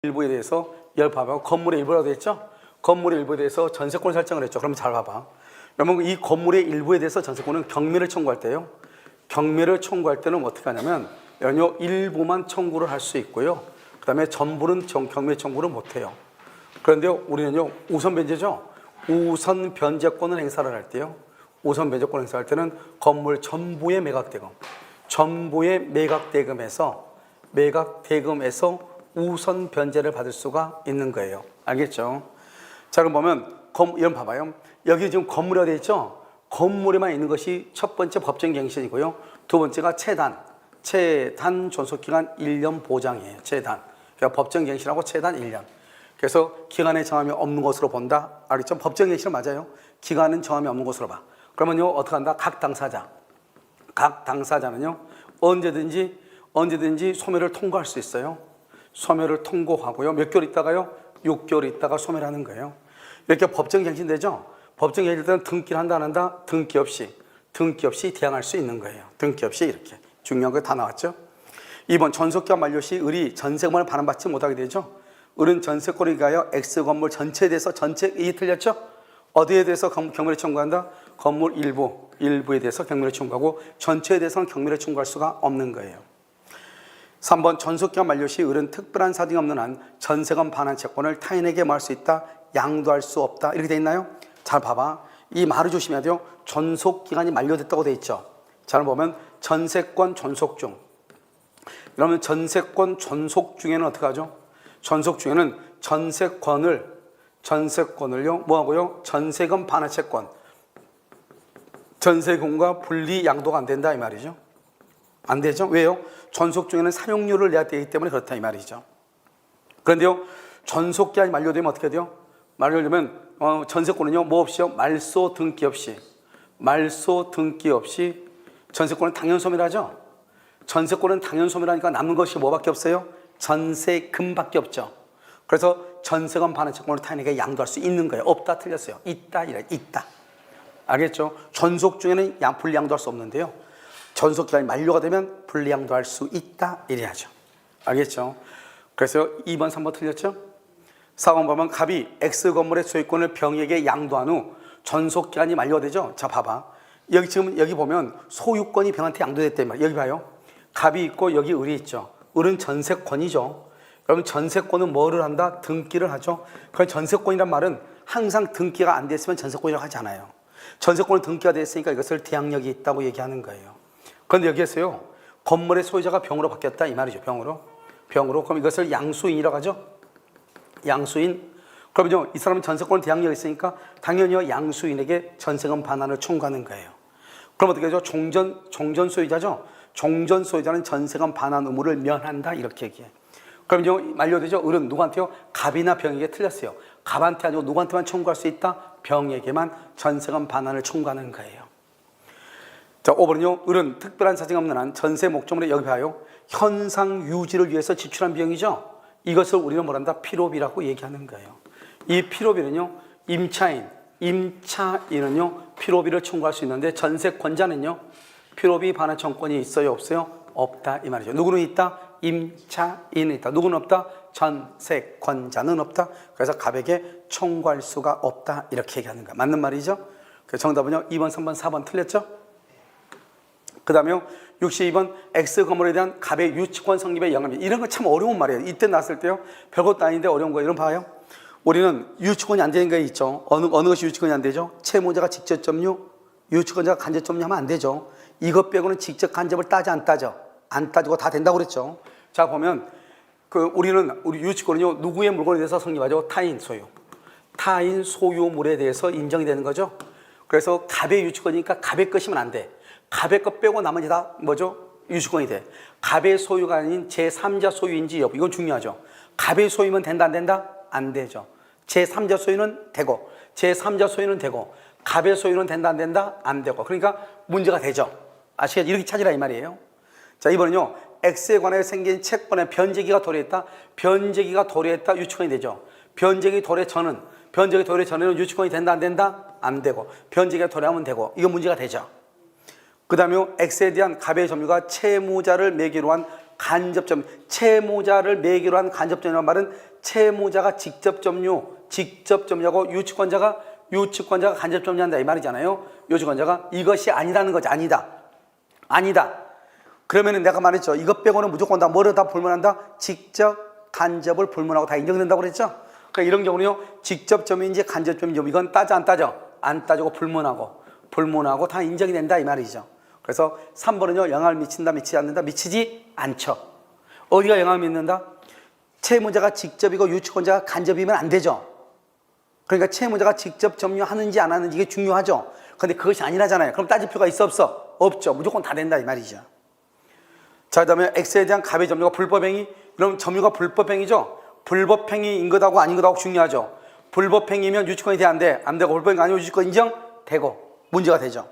일부에 대해서 봐봐. 건물의 일부라고 되어 있죠? 건물의 일부에 대해서 전세권을 설정을 했죠. 그럼 잘 봐봐. 여러분, 이 건물의 일부에 대해서 전세권은 경매를 청구할 때요. 경매를 청구할 때는 어떻게 하냐면 일부만 청구를 할 수 있고요. 그 다음에 전부는 경매 청구를 못해요. 그런데 우리는요, 우선 변제죠. 우선 변제권을 행사를 할 때요. 우선 변제권 행사할 때는 건물 전부의 매각대금에서 우선 변제를 받을 수가 있는 거예요. 알겠죠? 자, 그럼 보면 이런 봐봐요. 여기 지금 건물이 되어 있죠? 건물에만 있는 것이 첫 번째 법정 갱신이고요. 두 번째가 최단 존속기간 1년 보장이에요. 최단. 그러니까 법정 갱신하고 최단 1년. 그래서 기간의 정함이 없는 것으로 본다. 알겠죠? 법정 갱신은 맞아요. 기간은 정함이 없는 것으로 봐. 그러면요, 어떻게 한다? 각 당사자는요, 언제든지 소멸을 통고할 수 있어요. 소멸을 통고하고요. 몇 개월 있다가요? 6개월 있다가 소멸하는 거예요. 이렇게 법정 갱신되죠? 법정 갱신될 때는 등기를 한다 안 한다? 등기 없이 대항할 수 있는 거예요. 등기 없이 이렇게. 중요한 거 다 나왔죠? 2번 전속기간 만료 시 을이 전세금을 반환받지 못하게 되죠? 을은 전세권을 위하여 X건물 전체에 대해서 이 틀렸죠? 어디에 대해서 경매를 청구한다? 건물 일부에 대해서 경매를 청구하고 전체에 대해서는 경매를 청구할 수가 없는 거예요. 3번 전속기간 만료 시 을은 특별한 사정이 없는 한 전세금 반환 채권을 타인에게 뭐할 수 있다? 양도할 수 없다. 이렇게 돼 있나요? 잘 봐봐. 이 말을 조심해야 돼요. 전속기간이 만료됐다고 돼 있죠. 잘 보면 전세권 전속 중. 그러면 전세권 전속 중에는 어떻게 하죠? 전속 중에는 전세권을요 뭐하고요? 전세금 반환 채권. 전세금과 분리 양도가 안 된다 이 말이죠. 안 되죠? 왜요? 전속 중에는 사용료를 내야 되기 때문에 그렇다 이 말이죠. 그런데요, 전속기한이 만료되면 어떻게 돼요? 만료되면 전세권은요, 뭐 없이요? 말소 등기 없이 전세권은 당연소멸하죠. 전세권은 당연소멸하니까 남는 것이 뭐밖에 없어요? 전세금밖에 없죠. 그래서 전세금 반환 채권을 타인에게 양도할 수 있는 거예요. 없다 틀렸어요. 있다. 알겠죠? 전속 중에는 분리양도할 수 없는데요. 전속기간이 만료가 되면 분리양도할 수 있다 이래야죠. 알겠죠? 그래서 2번, 3번 틀렸죠? 4번 보면 갑이 X건물의 소유권을 병에게 양도한 후 전속기간이 만료가 되죠? 자, 봐봐. 여기 보면 소유권이 병한테 양도됐단 말이에요. 여기 봐요. 갑이 있고 여기 을이 있죠. 을은 전세권이죠. 그러면 전세권은 뭐를 한다? 등기를 하죠. 그럼 전세권이란 말은 항상 등기가 안 됐으면 전세권이라고 하지 않아요. 전세권은 등기가 됐으니까 이것을 대항력이 있다고 얘기하는 거예요. 그런데 여기에서요, 건물의 소유자가 병으로 바뀌었다 이 말이죠. 병으로. 그럼 이것을 양수인이라고 하죠. 양수인. 그러면요, 이 사람은 전세권은 대항력이 있으니까 당연히 양수인에게 전세금 반환을 청구하는 거예요. 그럼 어떻게 하죠? 종전 소유자죠. 종전 소유자는 전세금 반환 의무를 면한다 이렇게 얘기해. 그럼 이제 만료되죠. 을은 누구한테요? 갑이나 병에게 틀렸어요. 갑한테 아니고 누구한테만 청구할 수 있다? 병에게만 전세금 반환을 청구하는 거예요. 자, 5번은요. 을은 특별한 사정이 없는 한 전세 목적물에 여기 봐요. 현상 유지를 위해서 지출한 비용이죠. 이것을 우리는 뭐란다? 필요비라고 얘기하는 거예요. 이 필요비는요, 임차인은요, 필요비를 청구할 수 있는데 전세권자는요, 필요비 반환 청구권이 있어요, 없어요? 없다 이 말이죠. 누구는 있다? 임차인은 있다. 누구는 없다? 전세권자는 없다. 그래서 갑에게 청구할 수가 없다 이렇게 얘기하는 거야. 맞는 말이죠? 그래서 정답은요, 2번, 3번, 4번 틀렸죠? 그 다음에 62번 X건물에 대한 갑의 유치권 성립의 영향. 이런 거 참 어려운 말이에요. 이때 나왔을 때요, 별것도 아닌데 어려운 거. 이런 봐요. 우리는 유치권이 안 되는 게 있죠. 어느 것이 유치권이 안 되죠? 채무자가 직접 점유, 유치권자가 간접 점유하면 안 되죠. 이것 빼고는 직접 간접을 안 따지고 다 된다고 그랬죠. 자, 보면 우리 유치권은요, 누구의 물건에 대해서 성립하죠? 타인 소유물에 대해서 인정이 되는 거죠. 그래서 갑의 유치권이니까 갑의 것이면 안 돼. 갑의 것 빼고 나머지 다 뭐죠? 유치권이 돼. 갑의 소유가 아닌 제3자 소유인지 여부, 이건 중요하죠. 갑의 소유면 된다 안 된다? 안 되죠. 제3자 소유는 되고 제3자 소유는 되고 갑의 소유는 된다 안 된다? 안 되고. 그러니까 문제가 되죠. 아시겠죠? 이렇게 찾으라 이 말이에요. 자, 이번은요, X에 관하여 생긴 채권의 변제기가 도래했다. 유치권이 되죠. 변제기 도래 전에는 유치권이 된다 안 된다? 안 되고. 변제기가 도래하면 되고. 이거 문제가 되죠. 그 다음에 X에 대한 갑의 점유가 채무자를 매개로 한 간접점. 채무자를 매개로 한 간접점이라는 말은 채무자가 직접 점유하고 유치권자가 간접 점유한다 이 말이잖아요. 유치권자가 이것이 아니라는 거지. 아니다. 그러면은 내가 말했죠. 이것 빼고는 무조건 다 뭐를 다 불문한다? 직접 간접을 불문하고 다 인정된다고 그랬죠. 그러니까 이런 경우는요, 직접 점유인지 간접 점유인지 이건 따져 안 따져? 안 따지고 불문하고 다 인정이 된다 이 말이죠. 그래서 3번은요, 영향을 미친다, 미치지 않는다, 미치지 않죠. 어디가 영향을 미친다? 채무자가 직접이고 유치권자가 간접이면 안 되죠. 그러니까 채무자가 직접 점유하는지 안 하는지 이게 중요하죠. 그런데 그것이 아니라잖아요. 그럼 따질 필요가 있어 없어? 없죠. 무조건 다 된다 이 말이죠. 자, 그다음에 X에 대한 갑의 점유가 불법행위. 그럼 점유가 불법행위죠. 불법행위인 것하고 아닌 것하고 중요하죠. 불법행위면 유치권이 돼 안 돼? 안 되고 불법행위 아니면 유치권 인정되고 문제가 되죠.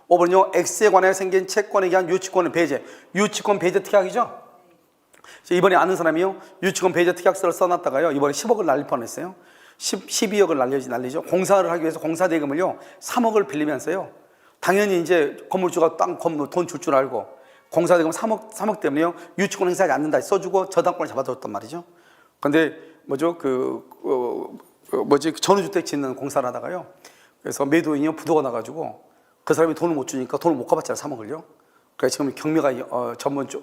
5번은요, X에 관하여 생긴 채권에 대한 유치권은 배제. 유치권 배제 특약이죠. 이번에 아는 사람이요, 유치권 배제 특약서를 써놨다가요, 이번에 10억을 날릴 뻔했어요. 12억을 날리죠. 공사를 하기 위해서 공사대금을요 3억을 빌리면서요, 당연히 이제 건물주가 돈 줄 줄 알고 공사대금 3억 때문에요 유치권 행사하지 않는다 써주고 저당권을 잡아줬단 말이죠. 근데 전우주택 짓는 공사를 하다가요, 그래서 매도인이 부도가 나가지고 그 사람이 돈을 못 주니까 돈을 못 갚았잖아요, 3억을요. 그래서 지금 경매가 전번주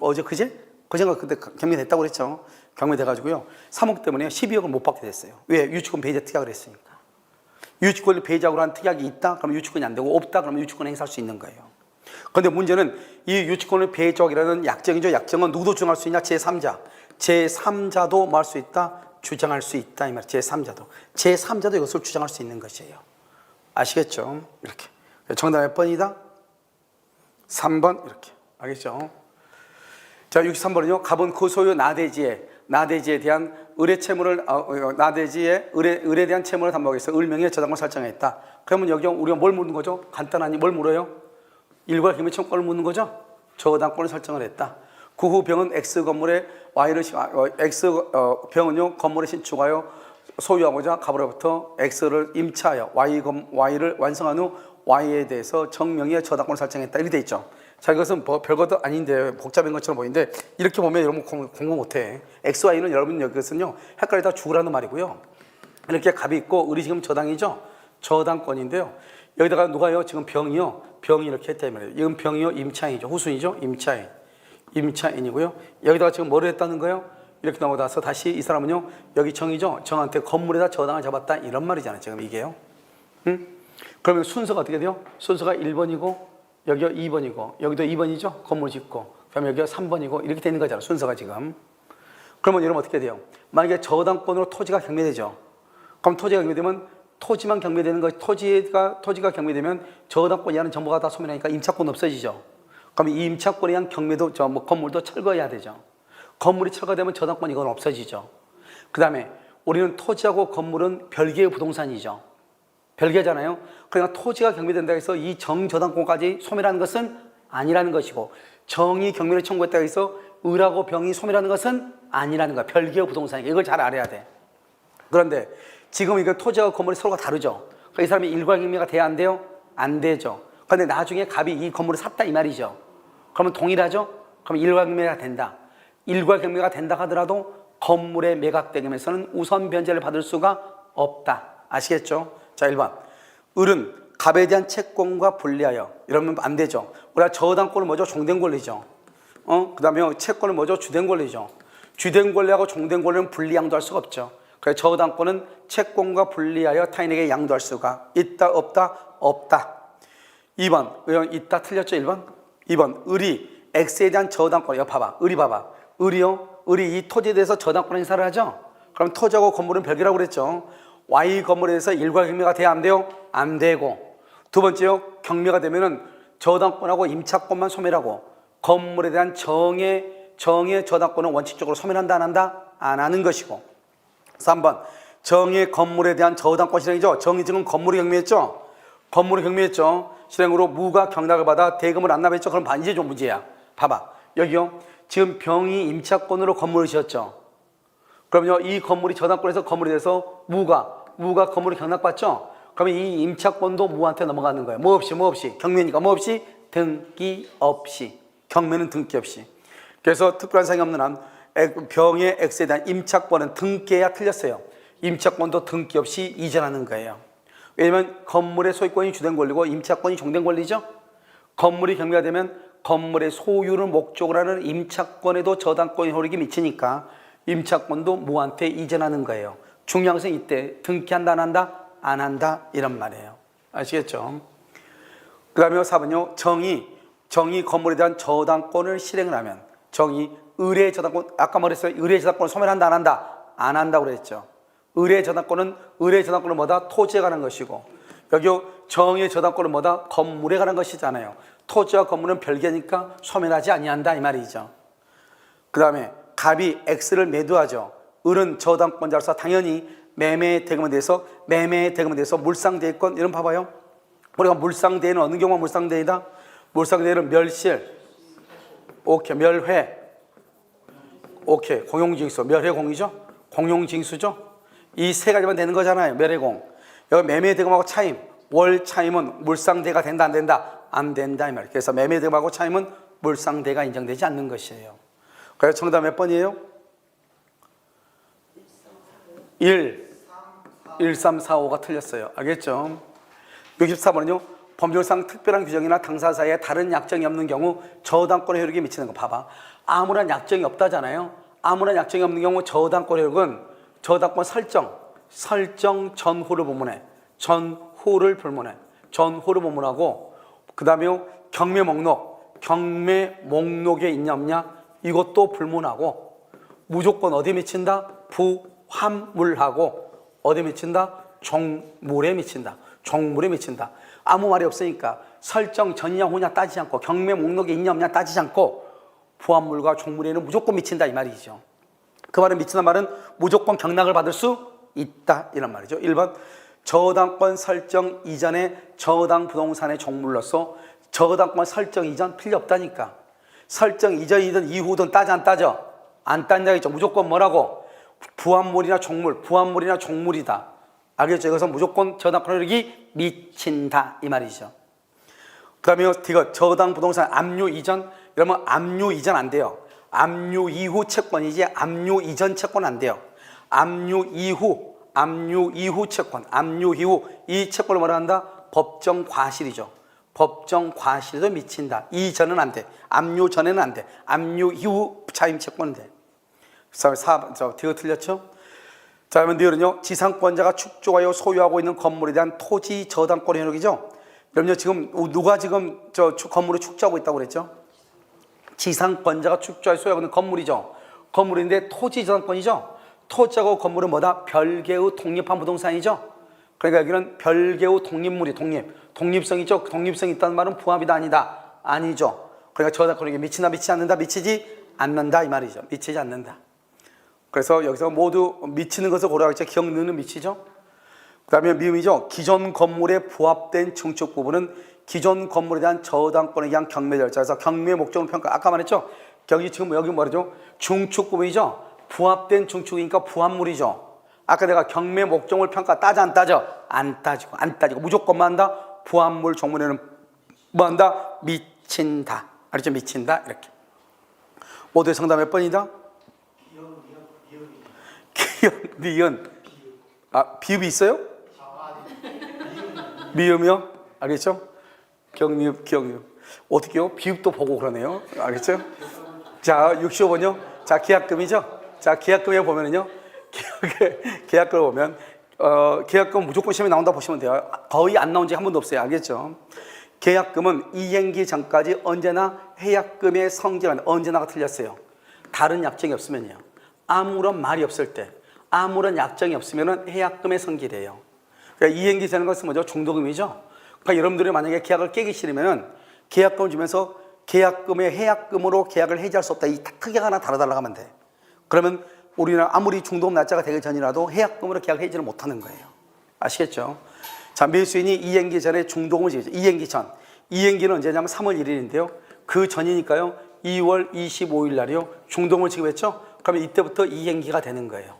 그제가 그때 경매됐다고 그랬죠. 경매돼가지고요 3억 때문에 12억을 못 받게 됐어요. 왜? 유치권 배제 특약을 했으니까. 유치권을 배제하고 한 특약이 있다? 그러면 유치권이 안 되고, 없다? 그러면 유치권 행사할 수 있는 거예요. 그런데 문제는 이 유치권을 배제하기라는 약정이죠. 약정은 누구도 주장할 수 있냐? 제3자도 뭐 할 수 있다? 주장할 수 있다 이 말. 제3자도 이것을 주장할 수 있는 것이에요. 아시겠죠? 이렇게. 정답 몇 번이다? 3번 이렇게. 알겠죠? 자, 63번은요. 갑은 그 소유 나대지에 대한 을의 채무를 나대지에 을에 대한 채무를 담보하기 위해서 을명의 저당권을 설정했다. 그러면 여기 우리가 뭘 묻는 거죠? 간단하니 뭘 물어요? 일괄 경매 청구권을 묻는 거죠? 저당권을 설정을 했다. 그 후 병은 X 건물에 병은요 건물에 신축하여 소유하고자 갑으로부터 X를 임차하여 Y를 완성한 후 Y에 대해서 정명의 저당권을 설정했다. 이렇게 돼 있죠. 자, 이것은 뭐 별것도 아닌데 복잡한 것처럼 보이는데, 이렇게 보면 여러분 공부 못해. X, Y는 여러분 여기서는요 헷갈리다 죽으라는 말이고요. 이렇게 갑이 있고 을이 지금 저당이죠. 저당권인데요. 여기다가 누가요? 지금 병이 이렇게 했다 이 말이에요. 이건 병이요 임차인이죠. 후순이죠. 임차인이고요. 여기다가 지금 뭐를 했다는 거예요? 이렇게 넘어가서 다시 이 사람은요 여기 정이죠. 정한테 건물에다 저당을 잡았다 이런 말이잖아요. 지금 이게요. 그러면 순서가 어떻게 돼요? 순서가 1번이고 여기가 2번이고 여기도 2번이죠. 건물 짓고 그럼 여기가 3번이고 이렇게 되는 거잖아요. 순서가 지금. 그러면 여러분 어떻게 돼요? 만약에 저당권으로 토지가 경매되죠. 그럼 토지가 경매되면 토지만 경매되는 거, 토지가 경매되면 저당권이 하는 정보가 다 소멸하니까 임차권 없어지죠. 그럼 이 임차권에 의한 경매도 건물도 철거해야 되죠. 건물이 철거되면 저당권 이건 없어지죠. 그 다음에 우리는 토지하고 건물은 별개의 부동산이죠. 별개잖아요. 그러니까 토지가 경매된다 해서 이 정저당권까지 소멸하는 것은 아니라는 것이고, 정이 경매를 청구했다 해서 을하고 병이 소멸하는 것은 아니라는 거야. 별개의 부동산이니까 이걸 잘 알아야 돼. 그런데 지금 이거 토지하고 건물이 서로가 다르죠. 그러니까 이 사람이 일괄 경매가 돼야 안 돼요? 안 되죠. 그런데 나중에 갑이 이 건물을 샀다 이 말이죠. 그러면 동일하죠? 그럼 일괄 경매가 된다. 일괄 경매가 된다 하더라도 건물의 매각대금에서는 우선 변제를 받을 수가 없다. 아시겠죠? 자, 1번. 을은 갑에 대한 채권과 분리하여, 이러면 안 되죠. 우리가 저당권을 뭐죠? 종된 권리죠. 그 다음에 채권을 뭐죠? 주된 권리죠. 주된 권리하고 종된 권리는 분리 양도할 수가 없죠. 그래서 저당권은 채권과 분리하여 타인에게 양도할 수가 있다, 없다? 없다. 2번. 있다, 틀렸죠? 1번? 2번. 을이 X에 대한 저당권. 이거 봐봐. 을이 이 토지에 대해서 저당권 행사를 하죠? 그럼 토지하고 건물은 별개라고 그랬죠. Y 건물에 대해서 일괄 경매가 돼야 안 돼요? 안 되고. 두 번째요, 경매가 되면은 저당권하고 임차권만 소멸하고 건물에 대한 정의 저당권은 원칙적으로 소멸한다, 안 한다? 안 하는 것이고. 3번. 정의 건물에 대한 저당권 실행이죠. 정의 지금 건물이 경매했죠. 실행으로 무가 경락을 받아 대금을 안 납했죠. 그럼 반드시 좀 문제야. 봐봐. 여기요. 지금 병이 임차권으로 건물을 지었죠. 그럼요, 이 건물이 저당권에서 건물이 돼서 무가 건물을 경락받죠. 그러면 이 임차권도 무한테 넘어가는 거예요. 뭐 없이 경매니까 뭐 없이 등기 없이. 경매는 등기 없이. 그래서 특별한 사항이 없는 한 병의 X에 대한 임차권은 등기해야 틀렸어요. 임차권도 등기 없이 이전하는 거예요. 왜냐하면 건물의 소유권이 주된 권리고 임차권이 종된 권리죠. 건물이 경매가 되면 건물의 소유를 목적으로 하는 임차권에도 저당권의 효력이 미치니까 임차권도 모한테 이전하는 거예요. 중요한 것은 이때 등기한다 안 한다? 안 한다 이런 말이에요. 아시겠죠? 그 다음에 4번요. 정의 건물에 대한 저당권을 실행을 하면 정의 의뢰 저당권, 아까 말했어요. 의뢰 저당권을 소멸한다 안 한다? 안 한다고 그랬죠. 의뢰 저당권은 뭐다? 토지에 관한 것이고 여기 정의 저당권은 뭐다? 건물에 관한 것이잖아요. 토지와 건물은 별개니까 소멸하지 아니한다 이 말이죠. 그 다음에 갑이 X를 매도하죠. 을은 저당권자로서 당연히 매매 대금에 대해서 물상대위권 이런 봐봐요. 우리가 물상대위는 어느 경우가 물상대위다? 물상대위는 멸실, 오케이, 멸회, 오케이, 공용징수, 멸회공이죠. 공용징수죠. 이 세 가지만 되는 거잖아요. 멸회공. 여기 매매대금하고 차임, 월 차임은 물상대가 된다 안 된다? 안 된다 이 말이에요. 그래서 매매대금하고 차임은 물상대가 인정되지 않는 것이에요. 그래서 정답 몇 번이에요? 1345가 틀렸어요. 알겠죠? 64번은요. 법률상 특별한 규정이나 당사자의 다른 약정이 없는 경우 저당권의 효력이 미치는 거 봐봐. 아무런 약정이 없다잖아요. 아무런 약정이 없는 경우 저당권 효력은 저당권 설정 전후를 불문해. 전후를 불문하고 그 다음에 경매 목록에 있냐 없냐 이것도 불문하고 무조건 어디에 미친다? 부합물하고 어디에 미친다? 종물에 미친다. 아무 말이 없으니까 설정 전이냐 후냐 따지지 않고 경매 목록에 있냐 없냐 따지지 않고 부합물과 종물에는 무조건 미친다 이 말이죠. 그 말은 미친다는 말은 무조건 경락을 받을 수 있다 이런 말이죠. 1번 저당권 설정 이전에 저당 부동산의 종물로서 저당권 설정 이전 필요 없다니까. 설정 이전이든 이후든 따져 안 따져? 안 딴다겠죠. 무조건 뭐라고? 부합물이나 종물이다. 알겠죠? 이것은 무조건 저당권 효력이 미친다 이 말이죠. 그 다음에 이거 저당 부동산 압류 이전 이러면 압류 이전 안 돼요. 압류 이후 채권이지 압류 이전 채권 안 돼요. 압류 이후 채권, 압류 이후 이 채권을 뭐라 한다? 법정 과실이죠. 법정 과실도 미친다. 이전은 안 돼. 압류 전에는 안 돼. 압류 이후 차임 채권은 돼. 4번, 이거 틀렸죠? 자, 그러면 니은요 지상권자가 축조하여 소유하고 있는 건물에 대한 토지 저당권의 효력이죠. 여러분요 지금 누가 지금 건물을 축조하고 있다고 그랬죠? 지상권자가 축조하여 소유하고 있는 건물이죠. 건물인데 토지 저당권이죠. 토지하고 건물은 뭐다? 별개의 독립한 부동산이죠. 그러니까 여기는 별개의 독립물이 독립성이죠. 독립성이 있다는 말은 부합이다 아니다? 아니죠. 그러니까 저당권에게 미치나 미치지 않는다? 미치지 않는다 이 말이죠. 미치지 않는다. 그래서 여기서 모두 미치는 것을 고려하겠죠. 기억느는 미치죠. 그 다음에 미음이죠. 기존 건물에 부합된 증축 부분은 기존 건물에 대한 저당권에 의한 경매 절차에서 경매 목적을 평가. 아까 말했죠. 지금 여기 뭐라죠? 중축 부분이죠. 부합된 중축이니까 부합물이죠. 아까 내가 경매 목적을 평가 따져 안 따져? 안 따지고 무조건 뭐 한다? 부합물 종문에는 뭐 한다? 미친다. 알았죠? 미친다 이렇게. 모두의 정답 몇 번이다? 니은. 비읍이 있어요? 미음이요? 알겠죠? 기억니읍. 어떻게요? 비읍도 보고 그러네요. 알겠죠? 자, 65번요. 자, 계약금이죠? 자, 계약금에 보면은요. 계약금을 보면, 계약금 무조건 시험에 나온다 보시면 돼요. 거의 안 나온 지 한 번도 없어요. 알겠죠? 계약금은 이행기 전까지 언제나 해약금의 성질은 언제나가 틀렸어요. 다른 약정이 없으면요. 아무런 말이 없을 때, 아무런 약정이 없으면 해약금의 성질이에요. 그러니까 이행기 전인 것은 뭐죠? 중도금이죠. 그러니까 여러분들이 만약에 계약을 깨기 싫으면 계약금을 주면서 계약금의 해약금으로 계약을 해지할 수 없다. 이 크기가 하나 달아달라고 하면 돼. 그러면 우리는 아무리 중도금 날짜가 되기 전이라도 해약금으로 계약을 해지를 못하는 거예요. 아시겠죠? 자, 매수인이 이행기 전에 중도금을 지겠죠. 이행기 전. 이행기는 언제냐면 3월 1일인데요. 그 전이니까요. 2월 25일 날이요. 중도금을 지급했죠. 그러면 이때부터 이행기가 되는 거예요.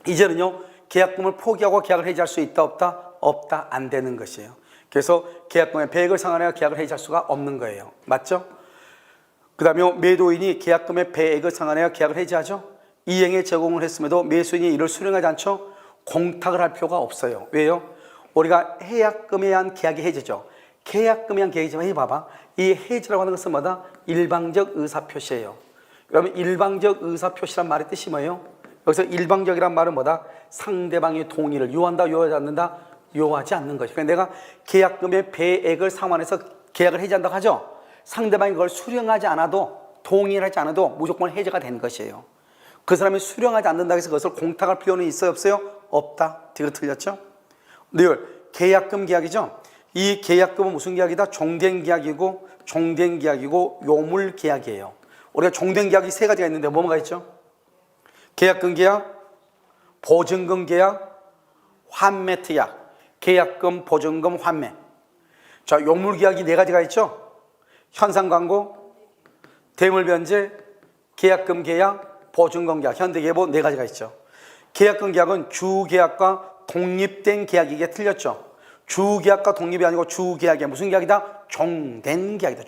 이제는요. 계약금을 포기하고 계약을 해지할 수 있다 없다? 없다. 안 되는 것이에요. 그래서 계약금의 100을 상환해야 계약을 해지할 수가 없는 거예요. 맞죠? 그 다음에 매도인이 계약금의 배액을 상환하여 계약을 해지하죠. 이행에 제공을 했음에도 매수인이 이를 수령하지 않죠. 공탁을 할 필요가 없어요. 왜요? 우리가 해약금에 의한 계약이 해지죠. 계약금에 의한 계약이지만 봐봐. 이 해지라고 하는 것은 뭐다? 일방적 의사표시예요. 그러면 일방적 의사표시란 말의 뜻이 뭐예요? 여기서 일방적이란 말은 뭐다? 상대방의 동의를 요한다, 요하지 않는다? 요하지 않는 것이죠. 그러니까 내가 계약금의 배액을 상환해서 계약을 해지한다고 하죠. 상대방이 그걸 수령하지 않아도, 동의를 하지 않아도 무조건 해지가 되는 것이에요. 그 사람이 수령하지 않는다고 해서 그것을 공탁할 필요는 있어요, 없어요? 없다. 이거 틀렸죠? 리얼 계약금 계약이죠. 이 계약금은 무슨 계약이다? 종된 계약이고, 종된 계약이고, 요물 계약이에요. 우리가 종된 계약이 세 가지가 있는데 뭐가 있죠? 계약금 계약, 보증금 계약, 환매 특약. 계약금, 보증금, 환매. 자, 요물 계약이 네 가지가 있죠. 현상 광고, 대물 변제, 계약금 계약, 보증금 계약, 현대계보 네 가지가 있죠. 계약금 계약은 주계약과 독립된 계약이게 틀렸죠. 주계약과 독립이 아니고 주계약이 무슨 계약이다? 종된 계약이다.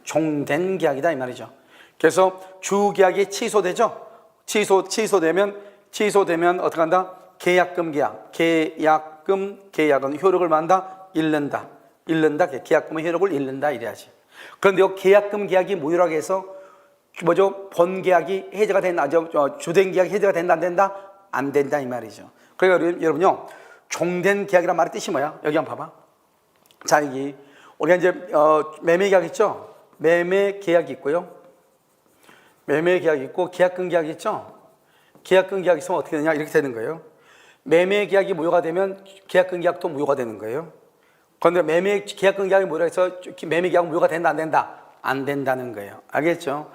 종된 계약이다 이 말이죠. 그래서 주계약이 취소되죠. 취소되면 어떻게 한다? 계약금 계약, 계약은 효력을 만다? 잃는다. 계약금의 효력을 잃는다 이래야지. 그런데 이 계약금 계약이 무효라고 해서 뭐죠? 본 계약이 해제가 된다, 주된 계약이 해제가 된다 안 된다? 안 된다 이 말이죠. 그러니까 여러분요, 종된 계약이란 말의 뜻이 뭐야? 여기 한번 봐봐. 자, 여기 우리가 이제 매매 계약 있죠? 매매 계약이 있고요. 매매 계약이 있고 계약금 계약이 있죠? 계약금 계약이 있으면 어떻게 되냐? 이렇게 되는 거예요. 매매 계약이 무효가 되면 계약금 계약도 무효가 되는 거예요. 그런데 매매 계약금 계약이 무효라 해서 매매 계약은 무효가 된다 안 된다? 안 된다는 거예요. 알겠죠?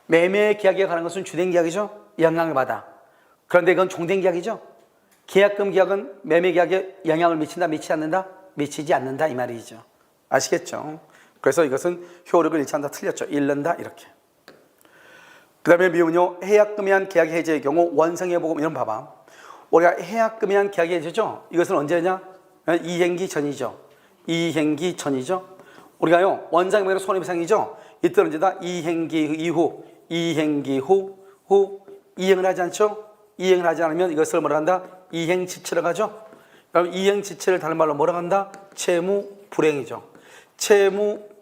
매매 계약에 관한 것은 주된 계약이죠. 영향을 받아. 그런데 이건 종된 계약이죠. 계약금 계약은 매매 계약에 영향을 미친다, 미치지 않는다? 미치지 않는다 이 말이죠. 아시겠죠? 그래서 이것은 효력을 잃지 않는다, 틀렸죠. 잃는다 이렇게. 그 다음에 미음은요, 해약금에 의한 계약 해제의 경우 원상회복금 이런 봐봐. 우리가 해약금에 의한 계약 해제죠. 이것은 언제냐? 이행기 전이죠. 이행기 전이죠. 우리가요, 원상회복은 손해배상이죠. 이때 언제다? 이행기 후 이행을 하지 않죠? 이행을 하지 않으면 이것을 뭐라 한다? 이행지체라고 하죠. 그럼 이행지체를 다른 말로 뭐라 한다? 채무불행이죠.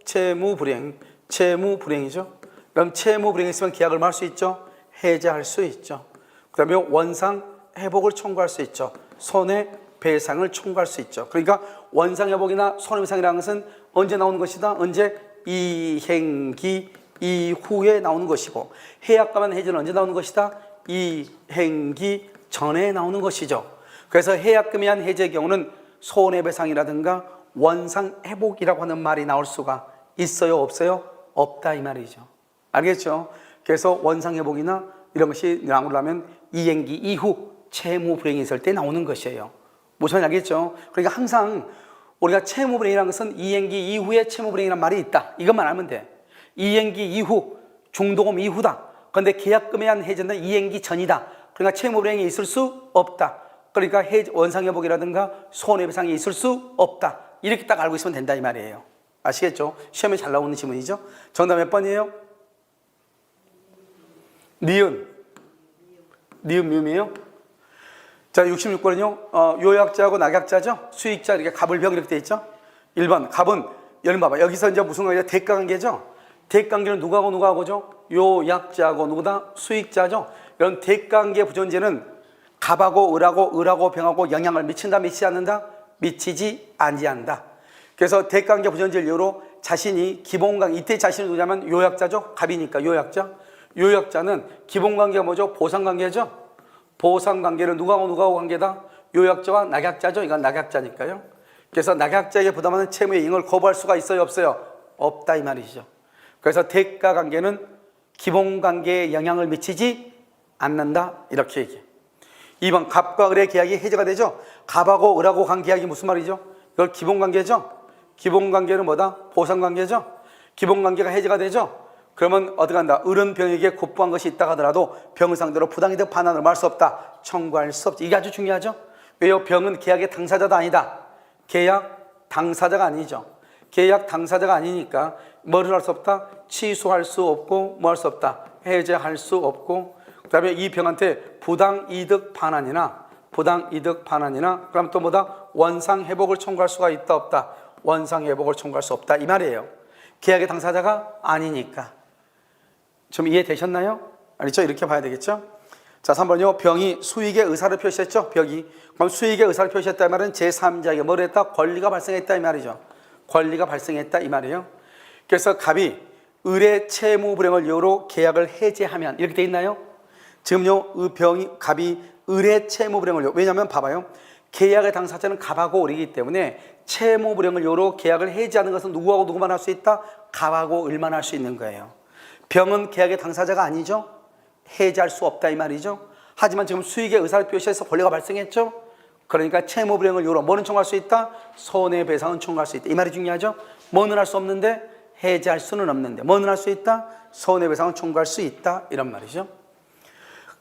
채무불행이죠. 그럼 채무불행이 있으면 계약을 할 수 있죠. 해제할 수 있죠. 그 다음에 원상회복을 청구할 수 있죠. 손해배상을 청구할 수 있죠. 그러니까 원상회복이나 손해배상이라는 것은 언제 나오는 것이다? 언제? 이행기 이후에 나오는 것이고, 해약금은 해제는 언제 나오는 것이다? 이행기 전에 나오는 것이죠. 그래서 해약금에 의한 해제의 경우는 손해배상이라든가 원상회복이라고 하는 말이 나올 수가 있어요, 없어요? 없다 이 말이죠. 알겠죠? 그래서 원상회복이나 이런 것이 나오려면 이행기 이후 채무불행이 있을 때 나오는 것이에요. 무슨 말인지 알겠죠? 그러니까 항상 우리가 채무불행이라는 것은 이행기 이후에 채무불행이라는 말이 있다. 이것만 알면 돼. 이행기 이후, 중도금 이후다. 그런데 계약금에 의한 해제는 이행기 전이다. 그러니까 채무불행이 있을 수 없다. 그러니까 원상회복이라든가 손해배상이 있을 수 없다. 이렇게 딱 알고 있으면 된다 이 말이에요. 아시겠죠? 시험에 잘 나오는 지문이죠. 정답 몇 번이에요? 니은, 미음이에요. 자, 66번은요, 요약자하고 낙약자죠. 수익자 이렇게 갑을벽 이렇게 돼 있죠. 1번 갑은 여러분 봐봐. 여기서 이제 무슨 관계냐? 대가관계죠. 대가관계는 누구하고죠? 요약자하고 누구다? 수익자죠. 이런 대가관계 부존재는 갑하고 을하고 병하고 영향을 미친다, 미치지 않는다? 미치지 아니한다. 그래서 대가관계 부존재를 이유로 자신이 기본관계, 이때 자신이 누구냐면 요약자죠. 갑이니까 요약자. 요약자는 기본관계가 뭐죠? 보상관계죠. 보상관계는 누구하고 관계다? 요약자와 낙약자죠. 이건 낙약자니까요. 그래서 낙약자에게 부담하는 채무의 이행을 거부할 수가 있어요, 없어요? 없다 이 말이죠. 그래서 대가관계는 기본관계에 영향을 미치지 않는다 이렇게 얘기해. 2번 갑과 을의 계약이 해제가 되죠. 갑하고 을하고 간 계약이 무슨 말이죠? 이걸 기본관계죠. 기본관계는 뭐다? 보상관계죠. 기본관계가 해제가 되죠. 그러면 어떻게 한다? 을은 병에게 굿부한 것이 있다 하더라도 병 상대로 부당이득 반환을 말할 수 없다. 청구할 수 없지. 이게 아주 중요하죠. 왜요? 병은 계약의 당사자도 아니다. 계약 당사자가 아니죠. 계약 당사자가 아니니까 뭐를 할 수 없다? 취소할 수 없고 뭐 할 수 없다? 해제할 수 없고, 그 다음에 이 병한테 부당이득 반환이나 그럼 또 뭐다? 원상회복을 청구할 수가 있다 없다? 원상회복을 청구할 수 없다 이 말이에요. 계약의 당사자가 아니니까. 좀 이해되셨나요? 알겠죠? 이렇게 봐야 되겠죠? 자, 3번요. 병이 수익의 의사를 표시했죠? 병이. 그럼 수익의 의사를 표시했다 이 말은 제3자에게 뭘 했다? 권리가 발생했다 이 말이죠. 권리가 발생했다 이 말이에요. 그래서 갑이 을의 채무 불행을 이유로 계약을 해제하면 이렇게 돼 있나요? 지금요, 갑이 을의 채무 불행을 이유로, 왜냐하면 봐봐요. 계약의 당사자는 갑하고 을이기 때문에 채무 불행을 이유로 계약을 해제하는 것은 누구하고 누구만 할 수 있다? 갑하고 을만 할 수 있는 거예요. 병은 계약의 당사자가 아니죠? 해제할 수 없다 이 말이죠. 하지만 지금 수익의 의사를 표시해서 권리가 발생했죠. 그러니까 채무 불행을 이유로 뭐는 청구할 수 있다? 손해배상은 청구할 수 있다 이 말이 중요하죠. 뭐는 할 수 없는데 해제할 수는 없는데 뭐는 할 수 있다? 손해배상은 청구할 수 있다 이런 말이죠.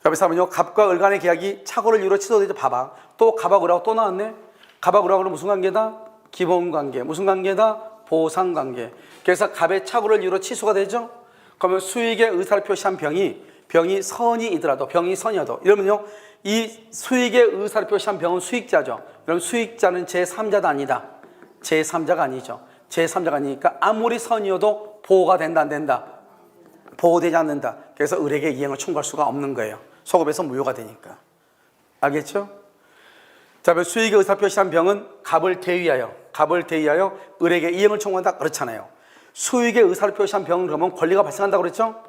그래서 하면요, 갑과 을 간의 계약이 착오를 이유로 취소되죠. 봐봐, 또 갑하고 을하고 또 나왔네. 갑하고 을하고는 무슨 관계다? 기본관계. 무슨 관계다? 보상관계. 그래서 갑의 착오를 이유로 취소가 되죠. 그러면 수익의 의사를 표시한 병이 선이더라도, 병이 선이어도, 이러면요, 이 수익의 의사를 표시한 병은 수익자죠. 그럼 수익자는 제3자도 아니다. 제3자가 아니죠. 제3자가 아니니까 아무리 선이어도 보호가 된다 안 된다? 보호되지 않는다. 그래서 을에게 이행을 청구할 수가 없는 거예요. 소급해서 무효가 되니까. 알겠죠? 자, 수익의 의사 표시한 병은 갑을 대위하여 을에게 이행을 청구한다 그렇잖아요. 수익의 의사를 표시한 병은 그러면 권리가 발생한다고 그랬죠?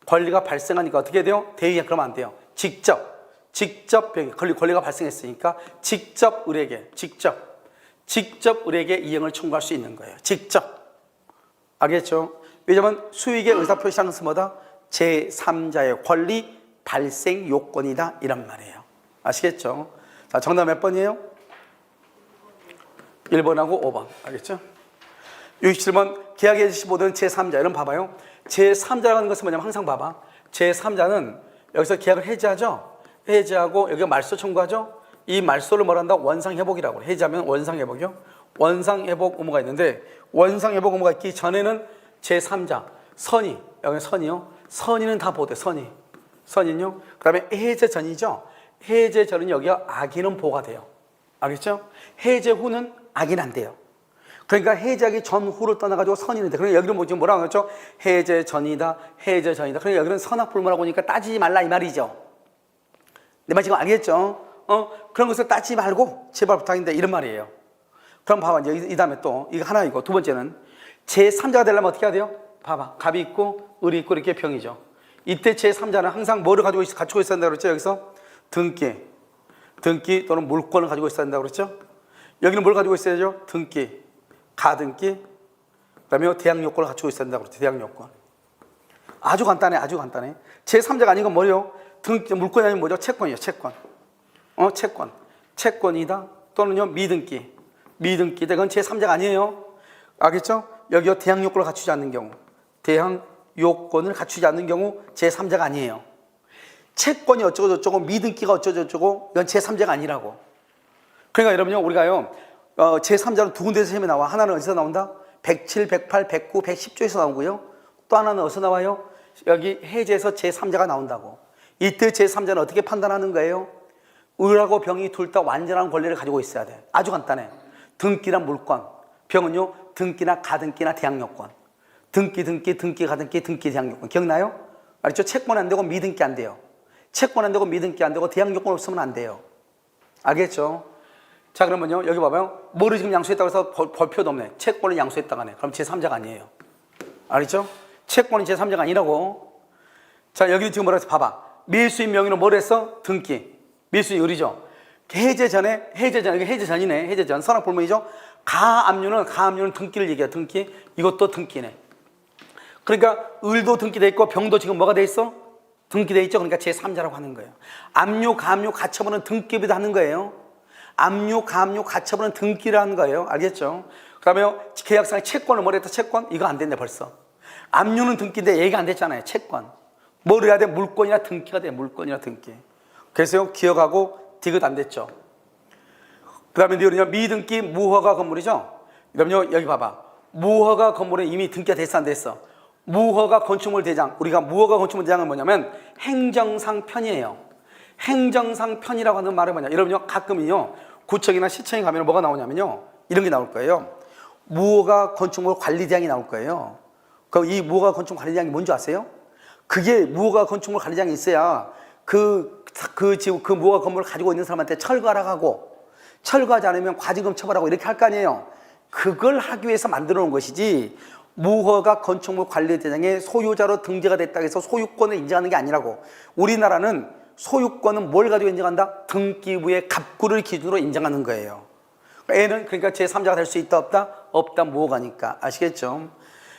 권리가 발생하니까 어떻게 돼요? 대위해 그러면 안 돼요. 직접 병이 권리가 발생했으니까 직접 을에게 이행을 청구할 수 있는 거예요. 직접. 알겠죠? 왜냐하면 수익의 의사 표시하는 것은 뭐다? 제3자의 권리 발생 요건이다 이란 말이에요. 아시겠죠? 자, 정답 몇 번이에요? 1번하고 5번. 알겠죠? 67번 계약의 지시 모든 제3자. 이런 봐봐요. 제3자라는 것은 뭐냐면 항상 봐봐. 제3자는 여기서 계약을 해지하죠. 해지하고 여기가 말소 청구하죠. 이 말소를 뭐라 한다? 원상회복이라고. 해지하면 원상회복이요. 원상회복 의무가 있는데 원상회복 의무가 있기 전에는 제3자 선의, 여기 선이요. 선의는 다 보호돼. 선의는요. 그 다음에 해제 전이죠. 해제 전은 여기가 악인은 보호가 돼요. 알겠죠? 해제 후는 악인 안 돼요. 그러니까 해제하기 전후를 떠나가지고 선의는 돼. 그러니까 여기는 지금 뭐라고 하죠? 해제 전이다. 그러니까 여기는 선악불문하고 하니까 따지지 말라 이 말이죠. 내 말 지금 알겠죠? 그런 것을 따지지 말고 제발 부탁인데 이런 말이에요. 그럼 봐봐. 이제 이 다음에 또 이거 하나이고 두 번째는 제3자가 되려면 어떻게 해야 돼요? 봐봐. 갑이 있고 을이 있고 이렇게 병이죠. 이때 제3자는 갖추고 있어야 된다고 그랬죠? 여기서 등기 또는 물권을 가지고 있어야 된다고 그랬죠? 여기는 뭘 가지고 있어야죠? 등기, 가등기, 그 다음에 대항 요건을 갖추고 있어야 된다고 그랬죠? 대항 요건. 아주 간단해. 제3자가 아닌 건 뭐예요? 등기, 물권이 아니면 뭐죠? 채권이에요. 채권이다. 또는요, 미등기. 그건 제3자가 아니에요. 알겠죠? 여기요, 대항 요건을 갖추지 않는 경우. 대항 요건을 갖추지 않는 경우 제3자가 아니에요. 채권이 어쩌고저쩌고 미등기가 어쩌고저쩌고 이건 제3자가 아니라고. 그러니까 여러분요, 우리가요, 제3자는 두 군데에서 시험에 나와. 하나는 어디서 나온다? 107, 108, 109, 110조에서 나오고요. 또 하나는 어디서 나와요? 여기 해제에서 제3자가 나온다고. 이때 제3자는 어떻게 판단하는 거예요? 을하고 병이 둘 다 완전한 권리를 가지고 있어야 돼. 아주 간단해. 등기나 물권. 병은요, 등기나 가등기나 대항요건. 등기, 가등기, 대항요건. 기억나요? 알죠? 채권 안 되고 미등기 안 돼요. 채권 안 되고 미등기 안 되고 대항요건 없으면 안 돼요. 알겠죠? 자, 그러면요, 여기 봐봐요. 뭐를 지금 양수했다고 해서 벌표도 없네. 채권을 양수했다가 하네. 그럼 제3자가 아니에요. 알겠죠? 채권이 제3자가 아니라고. 자, 여기 지금 뭐라 해서 봐봐. 밀수인 명의는 뭘 했어? 등기. 밀수인 을이죠. 해제 전에, 이게 해제 전이네. 해제 전. 선악불문이죠. 가압류는 등기를 얘기해. 등기. 이것도 등기네. 그러니까 을도 등기돼 있고 병도 지금 뭐가 돼 있어? 등기돼 있죠. 그러니까 제3자라고 하는 거예요. 압류, 가압류, 가처분은 등기비도 하는 거예요. 압류, 가압류, 가처분은 등기를 하는 거예요. 알겠죠? 그 다음에 계약상의 채권을 뭘 했다? 채권? 이거 안 됐네 벌써. 압류는 등기인데 얘기가 안 됐잖아요. 채권. 뭘 해야 돼? 물권이나 등기가 돼. 물권이나 등기. 그래서 기억하고 디귿 안 됐죠. 그 다음에 미등기 무허가 건물이죠. 그럼요, 여기 봐봐. 무허가 건물에 이미 등기가 됐어 안 됐어? 무허가 건축물 대장, 우리가 무허가 건축물 대장은 뭐냐면 행정상 편이에요. 행정상 편이라고 하는 말은 뭐냐? 여러분요, 가끔은요 구청이나 시청에 가면 뭐가 나오냐면요, 이런 게 나올 거예요. 무허가 건축물 관리대장이 나올 거예요. 그럼 이 무허가 건축물 관리대장이 뭔지 아세요? 그게 무허가 건축물 관리대장이 있어야 그 무허가 건물을 가지고 있는 사람한테 철거하라고 하고, 철거하지 않으면 과징금 처벌하고 이렇게 할 거 아니에요. 그걸 하기 위해서 만들어 놓은 것이지, 무허가 건축물 관리대장의 소유자로 등재가 됐다고 해서 소유권을 인정하는 게 아니라고. 우리나라는 소유권은 뭘 가지고 인정한다? 등기부의 갑구를 기준으로 인정하는 거예요. A는 그러니까 제3자가 될 수 있다 없다? 없다, 무허가니까. 아시겠죠?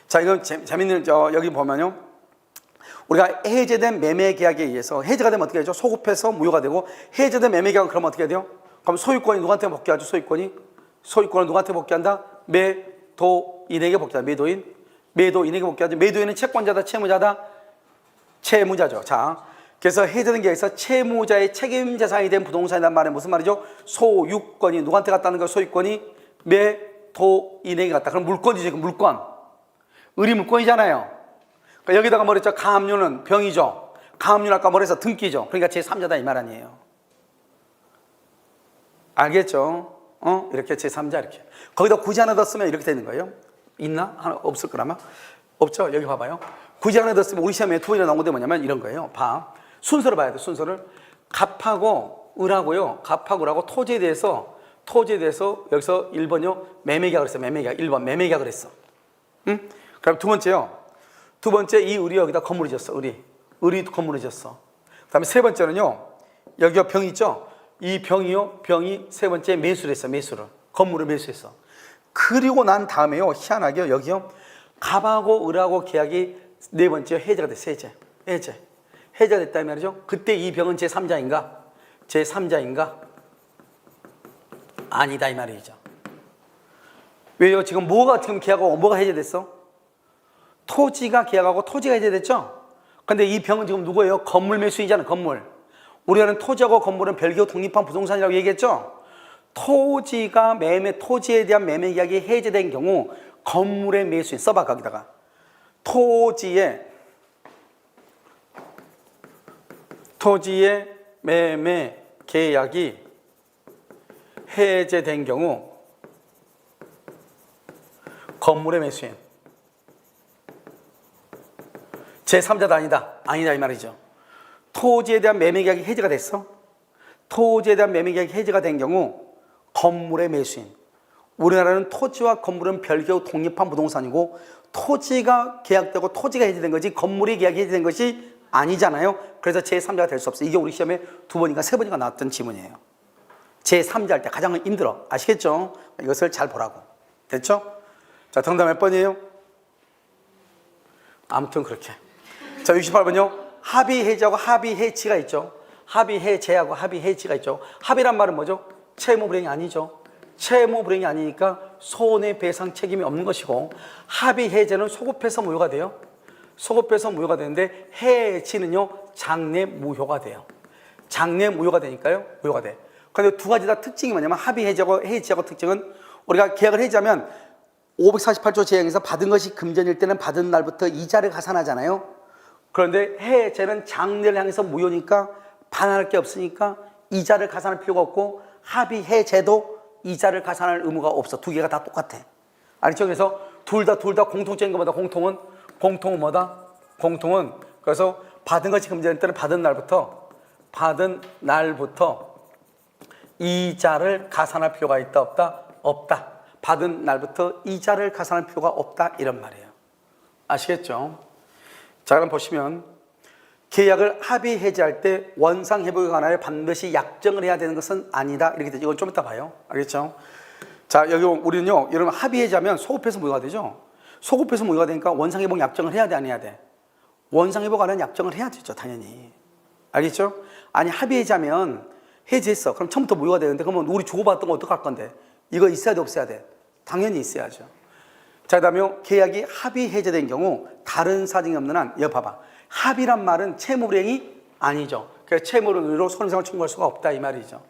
자, 이거 재밌는, 여기 보면요, 우리가 해제된 매매 계약에 의해서, 해제가 되면 어떻게 되죠? 소급해서 무효가 되고, 해제된 매매 계약은 그러면 어떻게 돼요? 그럼 소유권이 누구한테 복귀하죠? 소유권을 누구한테 복귀한다? 매도인에게 복귀한다. 매도인에게 복귀하죠. 매도인은 채권자다, 채무자다? 채무자죠. 자, 그래서 해제된 계약에서 채무자의 책임 재산이 된 부동산이란 말은 무슨 말이죠? 소유권이 누구한테 갔다는 거예요? 소유권이 매도인에게 갔다. 그럼 물권이죠. 물권. 의리 물권이잖아요. 그러니까 여기다가 뭐랬죠? 가압류는 병이죠. 가압류는 아까 뭐랬어? 등기죠. 그러니까 제3자다 이 말 아니에요. 알겠죠? 이렇게 제3자 이렇게. 거기다 굳이 하나 더 쓰면 이렇게 되는 거예요. 있나? 하나 없을 거라면? 없죠? 여기 봐봐요. 굳이 하나 더 쓰면 우리 시험에 두 번이나 나온 건데 뭐냐면 이런 거예요. 봐. 순서를 봐야 돼, 순서를. 갑하고 을하고요. 갑하고 을하고 토지에 대해서 여기서 1번요. 매매계약을 했어. 매매계약. 1번 매매계약을 했어. 응? 그럼 두 번째요. 두 번째 이 을이 여기다 건물을 지었어. 을이 건물을 지었어. 그 다음에 세 번째는요. 여기가 병이 있죠. 이 병이 세 번째 매수를 했어. 건물을 매수했어. 그리고 난 다음에요, 희한하게 여기요, 갑하고 을하고 계약이 네 번째 해제가 됐어. 해제가 됐다 이 말이죠. 그때 이 병은 제3자인가? 아니다 이 말이죠. 왜요? 지금 계약하고 뭐가 해제됐어? 토지가 계약하고 토지가 해제됐죠. 근데 이 병은 지금 누구예요? 건물 매수이잖아. 건물. 우리는 토지하고 건물은 별개로 독립한 부동산이라고 얘기했죠. 토지에 대한 매매 계약이 해제된 경우 건물의 매수인, 써봐 거기다가. 토지의 매매 계약이 해제된 경우 건물의 매수인 제3자도 아니다 이 말이죠. 토지에 대한 매매 계약이 해제가 됐어. 토지에 대한 매매 계약이 해제가 된 경우 건물의 매수인. 우리나라는 토지와 건물은 별개로 독립한 부동산이고, 토지가 계약되고 토지가 해제된 거지 건물이 계약이 해제된 것이 아니잖아요. 그래서 제3자가 될 수 없어. 이게 우리 시험에 두 번인가 세 번인가 나왔던 지문이에요. 제3자 할 때 가장 힘들어. 아시겠죠? 이것을 잘 보라고. 됐죠? 자, 정답 몇 번이에요? 아무튼 그렇게. 자, 68번요. 합의해지하고 합의해지가 있죠. 합의해제하고 합의해지가 있죠. 합의란 말은 뭐죠? 채무불이행이 아니죠. 채무불이행이 아니니까 손해배상 책임이 없는 것이고, 합의해제는 소급해서 무효가 돼요. 소급해서 무효가 되는데, 해지는요 장래 무효가 돼요. 장래 무효가 되니까요, 무효가 돼. 그런데 두 가지 다 특징이 뭐냐면, 합의해제하고 해지하고 특징은, 우리가 계약을 해지하면 548조 제형에서 받은 것이 금전일 때는 받은 날부터 이자를 가산하잖아요. 그런데 해제는 장래를 향해서 무효니까 반환할 게 없으니까 이자를 가산할 필요가 없고, 합의해제도 이자를 가산할 의무가 없어. 두 개가 다 똑같아. 알죠? 그래서 둘 다 공통적인 것보다 공통은 뭐다? 공통은 그래서 받은 것이 금전일 때는 받은 날부터 이자를 가산할 필요가 있다 없다? 없다. 받은 날부터 이자를 가산할 필요가 없다 이런 말이에요. 아시겠죠? 자, 그럼 보시면 계약을 합의 해지할 때 원상 회복에 관하여 반드시 약정을 해야 되는 것은 아니다 이렇게 되죠. 이건 좀 이따 봐요. 알겠죠? 자, 여기 우리는요, 여러분 합의 해지하면 소급해서 무효가 되죠. 소급해서 무효가 되니까 원상 회복 약정을 해야 돼, 안 해야 돼? 원상 회복 관한 약정을 해야 되죠, 당연히. 알겠죠? 아니 합의 해지하면 해지했어. 그럼 처음부터 무효가 되는데, 그러면 우리 주고받았던 거 어떡할 건데? 이거 있어야 돼, 없어야 돼? 당연히 있어야죠. 자, 그다음에 계약이 합의 해제된 경우 다른 사정이 없는 한, 여기 봐봐. 합의란 말은 채무불이행이 아니죠. 그래서 채무로 손해배상을 청구할 수가 없다 이 말이죠.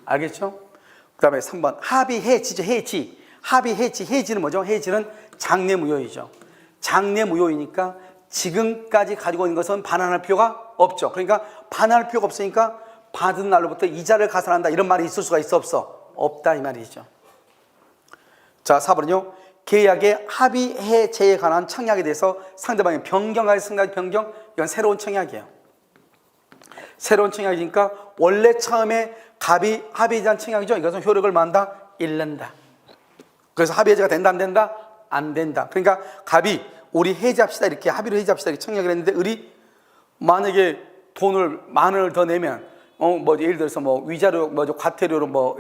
알겠죠? 그 다음에 3번 합의해지죠. 해지. 합의해지. 해지는 뭐죠? 해지는 장래무효이죠. 장래무효이니까 지금까지 가지고 있는 것은 반환할 필요가 없죠. 그러니까 반환할 필요가 없으니까 받은 날로부터 이자를 가산한다 이런 말이 있을 수가 있어 없어? 없다 이 말이죠. 자 4번은요. 계약의 합의 해제에 관한 청약에 대해서 상대방이 변경할 생각 변경 이건 새로운 청약이에요. 새로운 청약이니까 원래 처음에 합의에 대한 청약이죠. 이것은 효력을 만다 잃는다. 그래서 합의 해제가 된다 안 된다? 안 된다. 그러니까 갑이 우리 해제합시다 이렇게 합의로 해제합시다 이렇게 청약을 했는데 을이 만약에 돈을 10,000원을 더 내면 뭐 예를 들어서 뭐 위자료 뭐 과태료로 뭐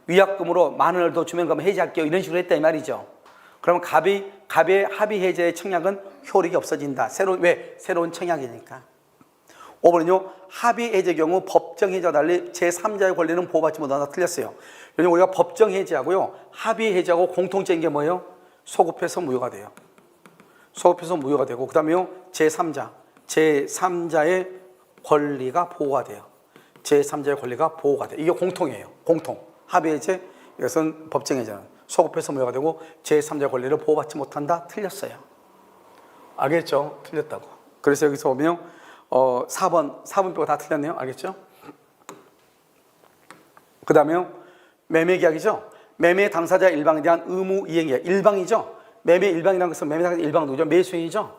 위약금으로 10,000원을 더 주면 그러면 해제할게요 이런 식으로 했다 이 말이죠. 그러면 갑의 합의 해제의 청약은 효력이 없어진다. 새로운 청약이니까. 5번은요. 합의 해제 경우 법정 해제와 달리 제3자의 권리는 보호받지 못한다. 틀렸어요. 왜냐면 우리가 법정 해제하고요. 합의 해제하고 공통적인 게 뭐예요? 소급해서 무효가 돼요. 소급해서 무효가 되고 그 다음에요. 제3자의 권리가 보호가 돼요. 제3자의 권리가 보호가 돼요. 이게 공통이에요. 공통. 합의 해제, 이것은 법정 해제는 소급해서 무효가 되고 제3자의 권리를 보호받지 못한다. 틀렸어요. 알겠죠? 틀렸다고. 그래서 여기서 보면 4번 빼고 다 틀렸네요. 알겠죠? 그 다음에요. 매매계약이죠. 매매 당사자 일방에 대한 의무 이행계약. 일방이죠. 매매 일방이라는 것은 매매 당사자 일방 누구죠? 매수인이죠.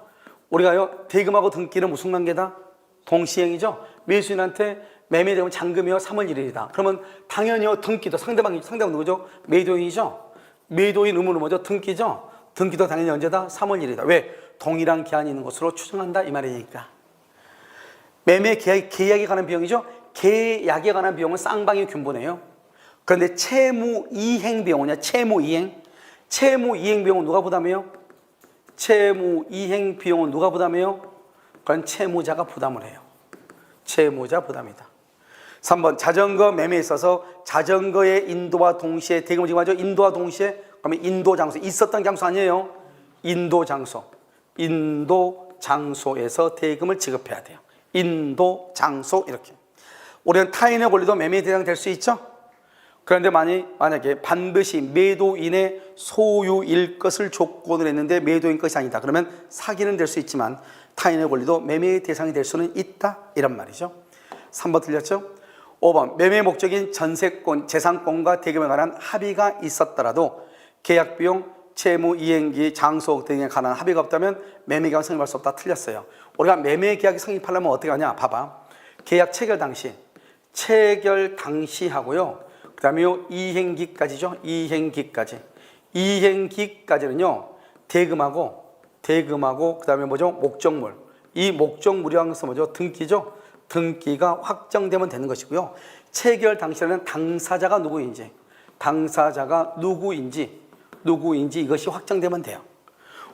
우리가요. 대금하고 등기는 무슨 관계다? 동시행이죠. 매수인한테 매매되면 잔금이요. 3월 1일이다. 그러면 당연히요. 등기도 상대방 누구죠? 매도인이죠. 매도인 의무는 뭐죠? 등기죠. 등기도 당연히 언제다? 3월 1일이다. 왜? 동일한 기한이 있는 것으로 추정한다 이 말이니까. 매매 계약에 관한 비용이죠. 계약에 관한 비용은 쌍방이 균분해요. 그런데 채무 이행 비용은요. 채무 이행 비용은 누가 부담해요? 채무 이행 비용은 누가 부담해요? 그건 채무자가 부담을 해요. 채무자 부담이다. 3번 자전거 매매에 있어서 자전거의 인도와 동시에 대금을 지급하죠. 인도와 동시에 그러면 인도 장소 있었던 장소 아니에요. 인도 장소에서 대금을 지급해야 돼요. 인도 장소 이렇게. 우리는 타인의 권리도 매매 대상 될 수 있죠. 그런데 만약에 반드시 매도인의 소유일 것을 조건으로 했는데 매도인 것이 아니다. 그러면 사기는 될 수 있지만 타인의 권리도 매매 대상이 될 수는 있다. 이런 말이죠. 3번 틀렸죠? 5번 매매 목적인 전세권, 재산권과 대금에 관한 합의가 있었더라도 계약비용, 채무 이행기, 장소 등에 관한 합의가 없다면 매매계약은 성립할 수 없다. 틀렸어요. 우리가 매매계약이 성립하려면 어떻게 하냐? 봐봐. 계약 체결 당시하고요. 그 다음에 이행기까지죠. 이행기까지는요. 대금하고 그 다음에 뭐죠? 목적물. 이 목적물이라는 것은 뭐죠? 등기죠. 등기가 확정되면 되는 것이고요. 체결 당시에는 당사자가 누구인지 이것이 확정되면 돼요.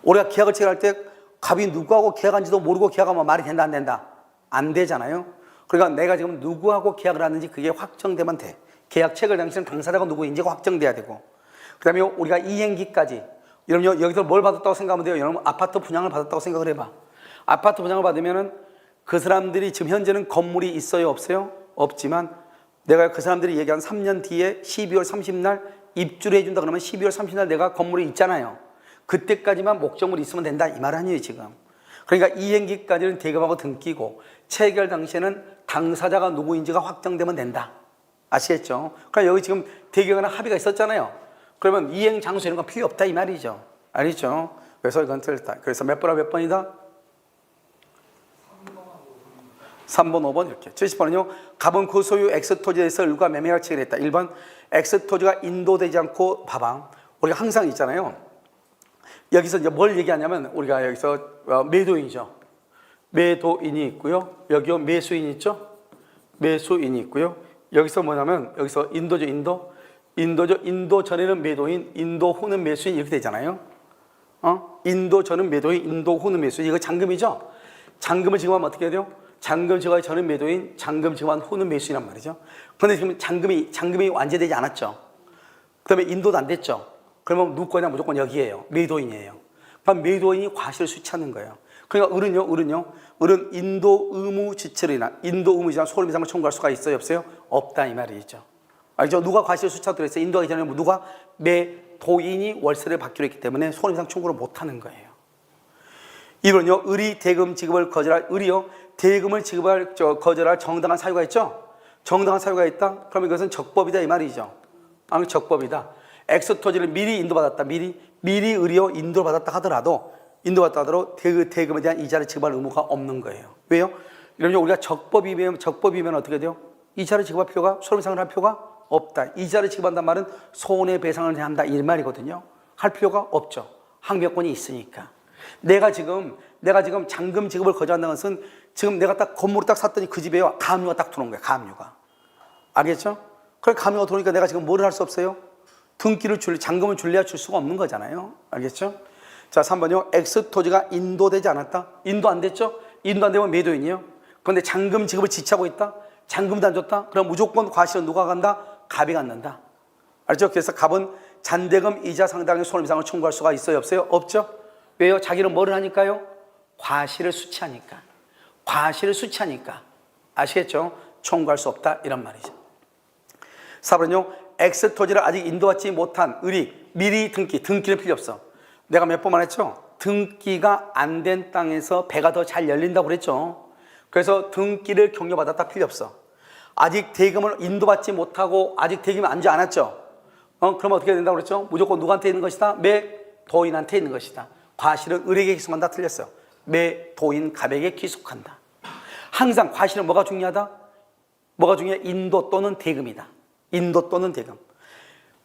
우리가 계약을 체결할 때 갑이 누구하고 계약한지도 모르고 계약하면 말이 된다 안 된다? 안 되잖아요. 그러니까 내가 지금 누구하고 계약을 하는지 그게 확정되면 돼. 계약 체결 당시에는 당사자가 누구인지가 확정돼야 되고 그 다음에 우리가 이행기까지 여러분 여기서 뭘 받았다고 생각하면 돼요? 여러분 아파트 분양을 받았다고 생각을 해봐. 아파트 분양을 받으면은 그 사람들이 지금 현재는 건물이 있어요 없어요? 없지만 내가 그 사람들이 얘기한 3년 뒤에 12월 30날 입주를 해준다 그러면 12월 30날 내가 건물이 있잖아요. 그때까지만 목적물이 있으면 된다 이 말 아니에요 지금. 그러니까 이행기까지는 대금하고 등기고 체결 당시에는 당사자가 누구인지가 확정되면 된다. 아시겠죠? 그러니까 여기 지금 대금하는 합의가 있었잖아요. 그러면 이행 장소 이런 건 필요 없다 이 말이죠. 알겠죠? 그래서 이건 틀렸다. 그래서 몇 번이다? 3번, 5번 이렇게. 70번은요. 갑은 그 소유 엑스토지에서 을과 매매가 체결했다. 1번 엑스토지가 인도되지 않고 봐봐. 우리가 항상 있잖아요. 여기서 이제 뭘 얘기하냐면 우리가 여기서 매도인이죠. 매도인이 있고요. 여기요 매수인이 있죠. 매수인이 있고요. 여기서 뭐냐면 여기서 인도죠. 인도 전에는 매도인, 인도 후는 매수인 이렇게 되잖아요. 인도 전은 매도인, 인도 후는 매수인. 이거 잔금이죠. 잔금을 지급하면 어떻게 해야 돼요? 잔금 지급하기 전은 매도인, 잔금 지급한 후는 매수인란 말이죠. 그런데 지금 잔금이 완제되지 않았죠. 그 다음에 인도도 안 됐죠. 그러면 누구 거냐? 무조건 여기에요. 매도인이에요. 그럼 매도인이 과실을 수취하는 거예요. 그러니까 을은 인도 의무 지체로나 인도 의무 지체나 소홀 미상을 청구할 수가 있어요? 없어요? 없다 이 말이죠. 알죠? 누가 과실을 수취하도록 했어요? 인도하기 전에 누가? 도인이 월세를 받기로 했기 때문에 손해배상 청구를 못하는 거예요. 이론요, 을이 대금 지급을 거절할, 을이요 대금을 지급할 거절할 정당한 사유가 있죠. 정당한 사유가 있다. 그러면 이것은 적법이다 이 말이죠. 아니 적법이다. X 토지를 미리 인도받았다. 미리 을이요 인도받았다 하더라도 대금에 대한 이자를 지급할 의무가 없는 거예요. 왜요? 이러면 우리가 적법이면 어떻게 돼요? 이자를 지급할 필요가, 손해배상을 할 필요가 없다. 이자를 지급한다는 말은 손해배상을 해야 한다 이 말이거든요. 할 필요가 없죠. 항변권이 있으니까. 내가 지금 잔금 지급을 거절한다는 것은 지금 내가 딱 건물을 딱 샀더니 그 집에요 가압류가 딱 들어온 거예요. 가압류가. 알겠죠? 그래 가압류가 들어오니까 내가 지금 뭐를 할 수 없어요? 잔금을 줄래야 줄 수가 없는 거잖아요. 알겠죠? 자, 3번요. X 토지가 인도되지 않았다. 인도 안 됐죠? 인도 안 되면 매도인이에요. 그런데 잔금 지급을 지체하고 있다. 잔금도 안 줬다. 그럼 무조건 과실은 누가 간다? 갑이 갖는다. 알죠? 그래서 갑은 잔대금 이자 상당의 손해배상을 청구할 수가 있어요? 없어요? 없죠? 왜요? 자기는 뭐를 하니까요? 과실을 수취하니까. 아시겠죠? 청구할 수 없다 이런 말이죠. 4번은요. X 토지를 아직 인도받지 못한 을이 미리 등기는 필요 없어. 내가 몇 번 말했죠? 등기가 안 된 땅에서 배가 더 잘 열린다고 그랬죠. 그래서 등기를 격려받았다 필요 없어. 아직 대금을 인도받지 못하고 아직 대금이 앉지 않았죠. 그러면 어떻게 된다고 그랬죠? 무조건 누구한테 있는 것이다? 매도인한테 있는 것이다. 과실은 을에게 귀속한다 틀렸어요. 매도인 갑에게 귀속한다. 항상 과실은 뭐가 중요하다? 뭐가 중요해? 인도 또는 대금이다. 인도 또는 대금.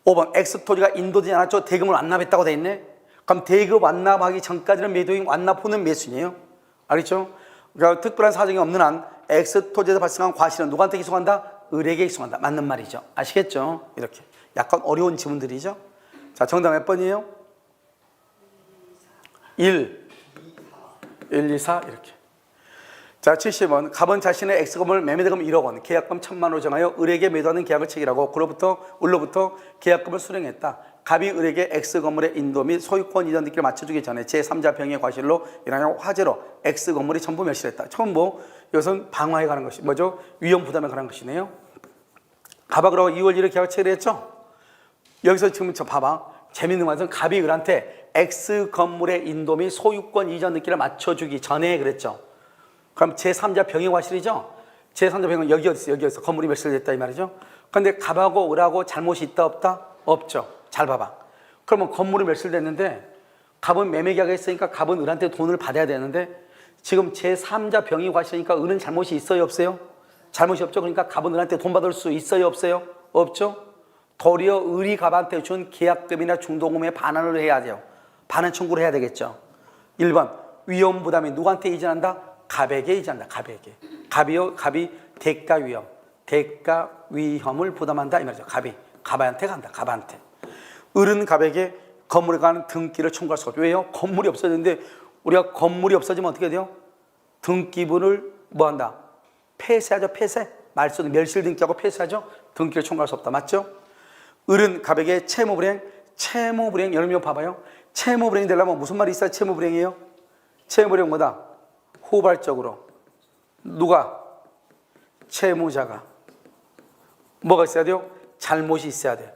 5번 X 토지가 인도되지 않았죠? 대금을 완납했다고 돼 있네. 그럼 대금 완납하기 전까지는 매도인, 완납 후는 매수인이에요. 알겠죠? 그러니까 특별한 사정이 없는 한 X 토지에서 발생한 과실은 누구한테 기속한다? 을에게 기속한다. 맞는 말이죠. 아시겠죠? 이렇게 약간 어려운 지문들이죠. 자, 정답 몇 번이에요? 1, 2, 4 이렇게. 자, 70번. 갑은 자신의 X건물 매매대금 1억 원, 계약금 1,000만 원을 정하여 을에게 매도하는 계약을 체결하고 을로부터 계약금을 수령했다. 갑이 을에게 X건물의 인도 및 소유권 이전 등기를 맞춰주기 전에 제3자 병의 과실로 인하여 화재로 X건물이 전부 멸실했다. 처음 이것은 방화에 관한 것이 뭐죠? 위험 부담에 관한 것이네요. 갑하고 2월 1일 계약을 체결했죠? 여기서 지금 봐봐. 재밌는 것은 갑이 을한테 X건물의 인도 및 소유권 이전 등기를 맞춰주기 전에 그랬죠. 그럼 제3자 병의 과실이죠? 제3자 병은 여기 어딨어? 건물이 멸실됐다 이 말이죠? 그런데 갑하고 을하고 잘못이 있다 없다? 없죠. 잘 봐봐. 그러면 건물이 멸실됐는데 갑은 매매계약을 했으니까 갑은 을한테 돈을 받아야 되는데 지금 제3자 병의 과실이니까 을은 잘못이 있어요 없어요? 잘못이 없죠. 그러니까 갑은 을한테 돈 받을 수 있어요 없어요? 없죠. 도리어 을이 갑한테 준 계약금이나 중도금에 반환을 해야 돼요. 반환 청구를 해야 되겠죠. 1번 위험 부담이 누구한테 이전한다? 갑에게 이전한다. 갑이 대가 위험을 부담한다 이 말이죠. 갑한테 간다. 갑한테. 을은 갑에게 건물에 관한 등기를 청구할 수가 없죠. 왜요? 건물이 없어졌는데 우리가 건물이 없어지면 어떻게 돼요? 등기부를 뭐한다? 폐쇄하죠. 폐쇄. 말소는 멸실 등기하고 폐쇄하죠. 등기를 청구할 수 없다. 맞죠? 을은 갑에게 채무불이행 여러분 봐봐요. 채무불이행이 되려면 무슨 말이 있어야 채무불이행이에요? 채무불이행 뭐다? 후발적으로 누가? 채무자가 뭐가 있어야 돼요? 잘못이 있어야 돼요.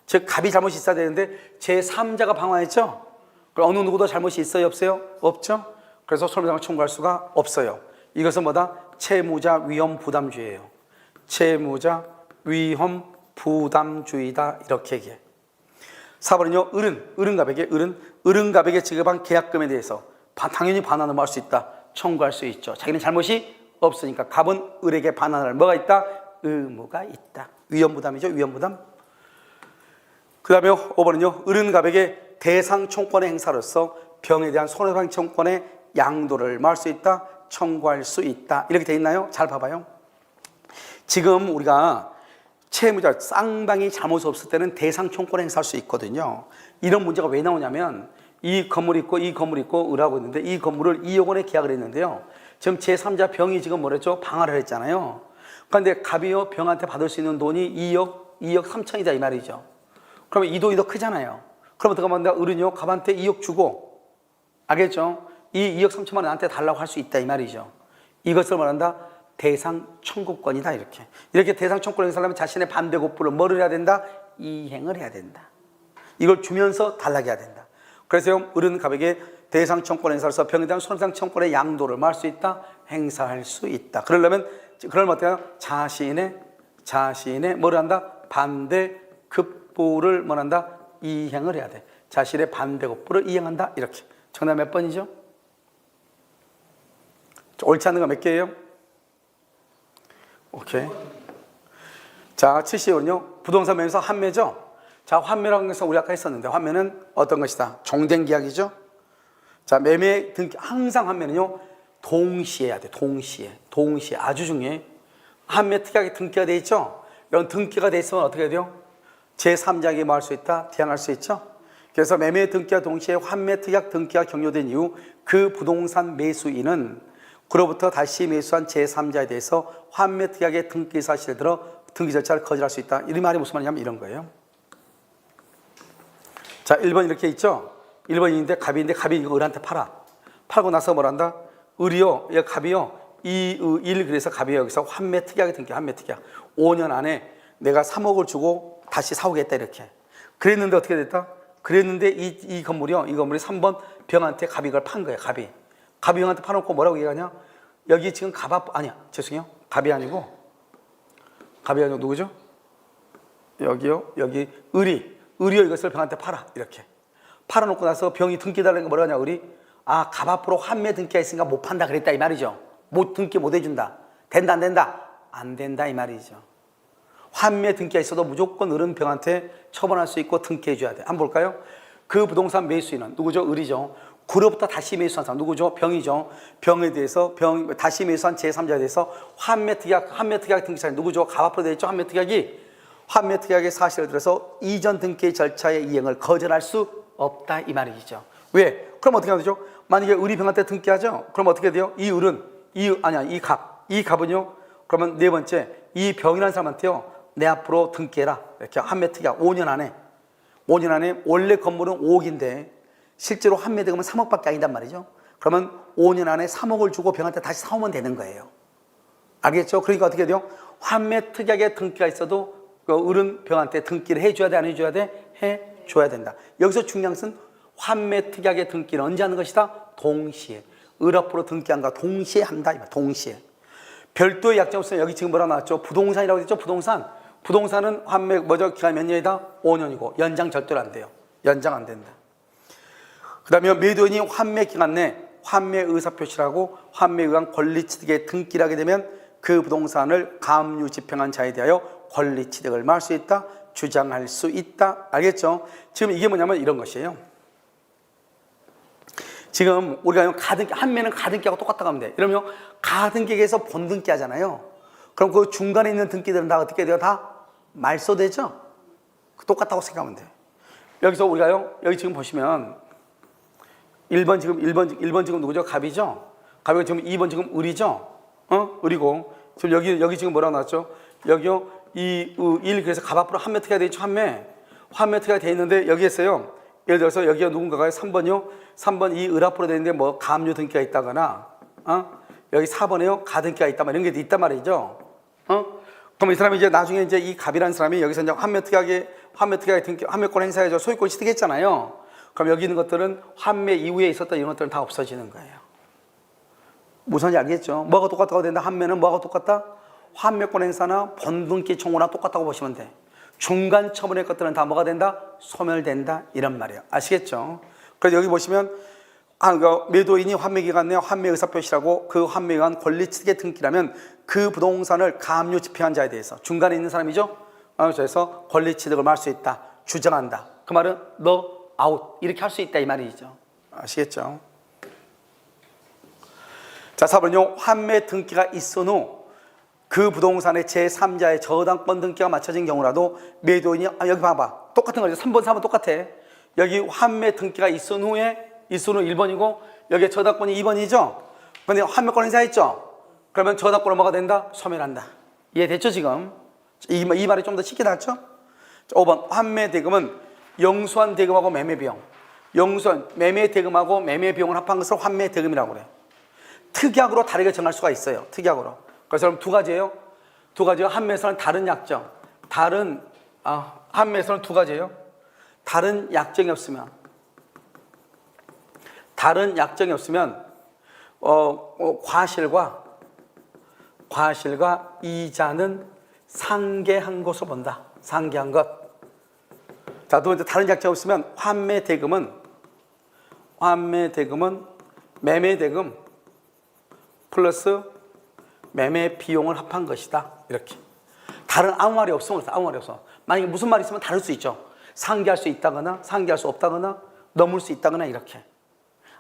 즉 갑이 잘못이 있어야 되는데 제3자가 방황했죠? 그럼 어느 누구도 잘못이 있어요 없어요? 없죠? 그래서 손해배상을 청구할 수가 없어요. 이것은 뭐다? 채무자 위험 부담주의예요. 채무자 위험 부담주의다 이렇게 얘기해. 4번은요. 을은 갑에게 지급한 계약금에 대해서 당연히 반환을 할 수 있다. 청구할 수 있죠. 자기는 잘못이 없으니까 갑은 을에게 반환할 뭐가 있다? 의무가 있다. 위험 부담이죠. 위험 부담. 그 다음에 5번은요. 을은 갑에게 대상 총권의 행사로서 병에 대한 손해배상 청권의 양도를 할 수 있다. 청구할 수 있다. 이렇게 돼 있나요? 잘 봐봐요. 지금 우리가 채무자 쌍방이 잘못 없을 때는 대상 총권을 행사할 수 있거든요. 이런 문제가 왜 나오냐면 이 건물이 있고 을하고 있는데 이 건물을 2억 원에 계약을 했는데요. 지금 제3자 병이 지금 뭐랬죠? 방화를 했잖아요. 그런데 갑이요 병한테 받을 수 있는 돈이 2억 3천이다 이 말이죠. 그러면 이 돈이 더 크잖아요. 그럼 어떻게 하면 을은요 갑한테 2억 주고 알겠죠? 이 2억 3천만 원 나한테 달라고 할 수 있다 이 말이죠. 이것을 말한다. 대상 청구권이다 이렇게 대상 청구권을 행사하려면 자신의 반대 고부를 뭐를 해야 된다? 이행을 해야 된다. 이걸 주면서 달라게 해야 된다. 그래서 을은 갑에게 대상청권 행사로서 병에 대한 손상청권의 양도를 뭐 할 수 있다? 행사할 수 있다. 그러려면 어떻게 해요? 자신의 뭐를 한다? 반대급부를 뭐 한다? 이행을 해야 돼. 자신의 반대급부를 이행한다. 이렇게. 정답 몇 번이죠? 옳지 않는 거 몇 개예요? 오케이. 자, 70원요. 부동산 매매에서 환매죠. 자, 환매라는 것은 우리 아까 했었는데 환매는 어떤 것이다? 종된 계약이죠. 자, 매매 등기 항상 환매는요 동시에 해야 돼. 동시에 아주 중요해. 환매 특약이 등기가 돼 있죠. 이런 등기가 돼 있으면 어떻게 돼요? 제3자에게 뭐 할 수 있다? 대항할 수 있죠. 그래서 매매 등기와 동시에 환매 특약 등기가 격려된 이후 그 부동산 매수인은 그로부터 다시 매수한 제3자에 대해서 환매 특약의 등기 사실에 들어 등기 절차를 거절할 수 있다. 이 말이 무슨 말이냐면 이런 거예요. 자, 1번 이렇게 있죠. 1번인데 갑이 이거 을한테 팔아. 팔고 나서 뭘 한다? 을이요, 여기 갑이요. 그래서 갑이 여기서 환매 특약이 등기, 환매 특약. 5년 안에 내가 3억을 주고 다시 사오겠다 이렇게. 그랬는데 어떻게 됐다? 그랬는데 이 건물이 3번 병한테 갑이 이걸 판 거예요. 갑이 병한테 파놓고 뭐라고 얘기하냐? 여기 지금 갑이 아니고 누구죠? 여기요. 여기 을이요. 이것을 병한테 팔아. 이렇게. 팔아놓고 나서 병이 등기달라는 거 뭐라고 하냐? 을이 갑 앞으로 환매 등기가 있으니까 못 판다 그랬다 이 말이죠. 등기 못 해준다. 된다 안 된다? 안 된다 이 말이죠. 환매 등기가 있어도 무조건 을은 병한테 처분할 수 있고 등기해 줘야 돼. 한번 볼까요? 그 부동산 매수인은 누구죠? 을이죠. 그로부터 다시 매수한 사람 누구죠? 병이죠. 병에 대해서 다시 매수한 제3자에 대해서 환매 특약 등기사인 누구죠? 갑 앞으로 되어 있죠. 환매 특약의 사실을 들어서 이전 등기 절차의 이행을 거절할 수 없다 이 말이죠. 왜? 그럼 어떻게 하죠? 만약에 을이 병한테 등기하죠. 그럼 어떻게 돼요? 이 갑은요. 그러면 네 번째 이 병이라는 사람한테요. 내 앞으로 등기해라. 이렇게 환매 특약 5년 안에 원래 건물은 5억인데 실제로 환매되면 3억밖에 아니단 말이죠. 그러면 5년 안에 3억을 주고 병한테 다시 사오면 되는 거예요. 알겠죠? 그러니까 어떻게 돼요? 환매 특약에 등기가 있어도 을은 병한테 등기를 해줘야 돼, 안 해줘야 돼? 해줘야 된다. 여기서 중요한 것은 환매 특약의 등기는 언제 하는 것이다? 동시에. 을 앞으로 등기한 거 동시에 한다. 동시에. 별도의 약정 없으면 여기 지금 뭐라 나왔죠? 부동산이라고 했죠? 부동산은 환매 기간이 몇 년이다? 5년이고 연장 절대로 안 돼요. 연장 안 된다. 그 다음에 매도인이 환매 기간 내 환매 의사표시라고 환매에 의한 권리취득에 등기를 하게 되면 그 부동산을 가압류 집행한 자에 대하여 권리취득을 할 수 있다, 주장할 수 있다. 알겠죠? 지금 이게 뭐냐면 이런 것이에요. 지금 우리가 환매는 가등기하고 똑같다고 하면 돼. 이러면 가등기에서 본등기 하잖아요. 그럼 그 중간에 있는 등기들은 다 어떻게 돼요? 다 말소되죠? 똑같다고 생각하면 돼. 여기서 여기 지금 보시면 1번 지금 누구죠? 갑이죠? 갑이고 지금 2번 지금 을이죠? 을이고 지금 여기 지금 뭐라고 나왔죠? 여기요. 그래서 갑 앞으로 환매 특약이 되어 있죠? 환매 특약이 되어 있는데 여기 했어요. 예를 들어서 여기가 누군가가 3번이요. 3번 이 을 앞으로 되어 있는데 뭐 가압류 등기가 있다거나 여기 4번에요. 가등기가 있다 이런 게 있단 말이죠. 그럼 이 사람이 이제 나중에 이제 이 갑이라는 사람이 여기서 이제 환매 특약에 등기 환매권 행사해서 소유권 취득했잖아요. 그럼 여기 있는 것들은 환매 이후에 있었던 이런 것들은 다 없어지는 거예요. 무슨 알겠죠? 뭐가 똑같다고 된다? 환매는 뭐가 똑같다? 환매권 행사나 본등기 청구나 똑같다고 보시면 돼. 중간 처분의 것들은 다 뭐가 된다? 소멸된다 이런 말이에요. 아시겠죠? 그래서 여기 보시면 매도인이 환매 기간 내 환매 의사표시라고 그 환매에 의한 권리취득의 등기라면 그 부동산을 가압류 집행한 자에 대해서 중간에 있는 사람이죠. 그래서 권리취득을 할 수 있다, 주장한다. 그 말은 너 아웃 이렇게 할 수 있다 이 말이죠. 아시겠죠? 자, 4번은요. 환매 등기가 있은 후 그 부동산의 제3자의 저당권 등기가 맞춰진 경우라도 매도인이 여기 봐봐. 똑같은 거죠. 3번, 4번 똑같아. 여기 환매 등기가 있은 후 1번이고 여기에 저당권이 2번이죠. 그런데 환매권 행사했죠. 그러면 저당권은 뭐가 된다? 소멸한다. 이해됐죠 지금? 이 말이 좀 더 쉽게 나왔죠? 5번 환매 대금은 영수한 대금하고 매매 비용. 매매 대금하고 매매 비용을 합한 것을 환매 대금이라고 그래. 특약으로 다르게 정할 수가 있어요. 특약으로. 그래서 그럼 두 가지예요. 환매에서는 다른 약정. 환매에서는 두 가지예요. 다른 약정이 없으면 과실과 이자는 상계한 것으로 본다. 상계한 것. 자, 두 번째, 다른 약정이 없으면 환매대금은 매매대금 플러스 매매 비용을 합한 것이다. 이렇게. 다른 아무 말이 없으면 아무 말이 없어. 만약에 무슨 말이 있으면 다를 수 있죠. 상계할 수 있다거나 상계할 수 없다거나 넘을 수 있다거나 이렇게.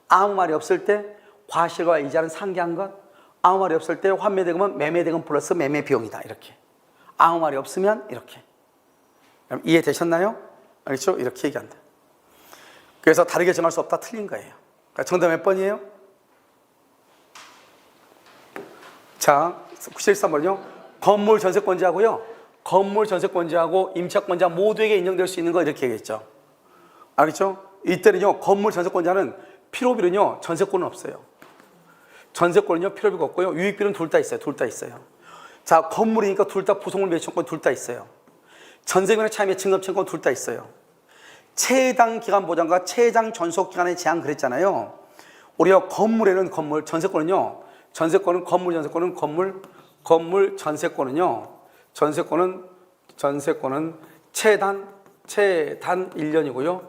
아무 말이 없을 때 과실과 이자는 상계한 것. 아무 말이 없을 때 환매대금은 매매대금 플러스 매매 비용이다. 이렇게. 아무 말이 없으면 이렇게. 이해되셨나요? 알겠죠? 이렇게 얘기한다. 그래서 다르게 정할 수 없다. 틀린 거예요. 그러니까 정답 몇 번이에요? 자, 93번이요. 건물 전세권자하고요. 건물 전세권자하고 임차권자 모두에게 인정될 수 있는 거 이렇게 얘기했죠. 알겠죠? 이때는요. 건물 전세권자는 필요비는요. 전세권은 없어요. 전세권은요. 필요비가 없고요. 유익비는 둘 다 있어요. 둘 다 있어요. 자, 건물이니까 둘 다 부속물 매수권 둘 다 있어요. 전세금의 차임의 증감채권 둘 다 있어요. 최당 기간 보장과 최장 전속 기간의 제한 그랬잖아요. 우리가 건물에는 전세권은요. 건물 전세권은 최단 1년이고요.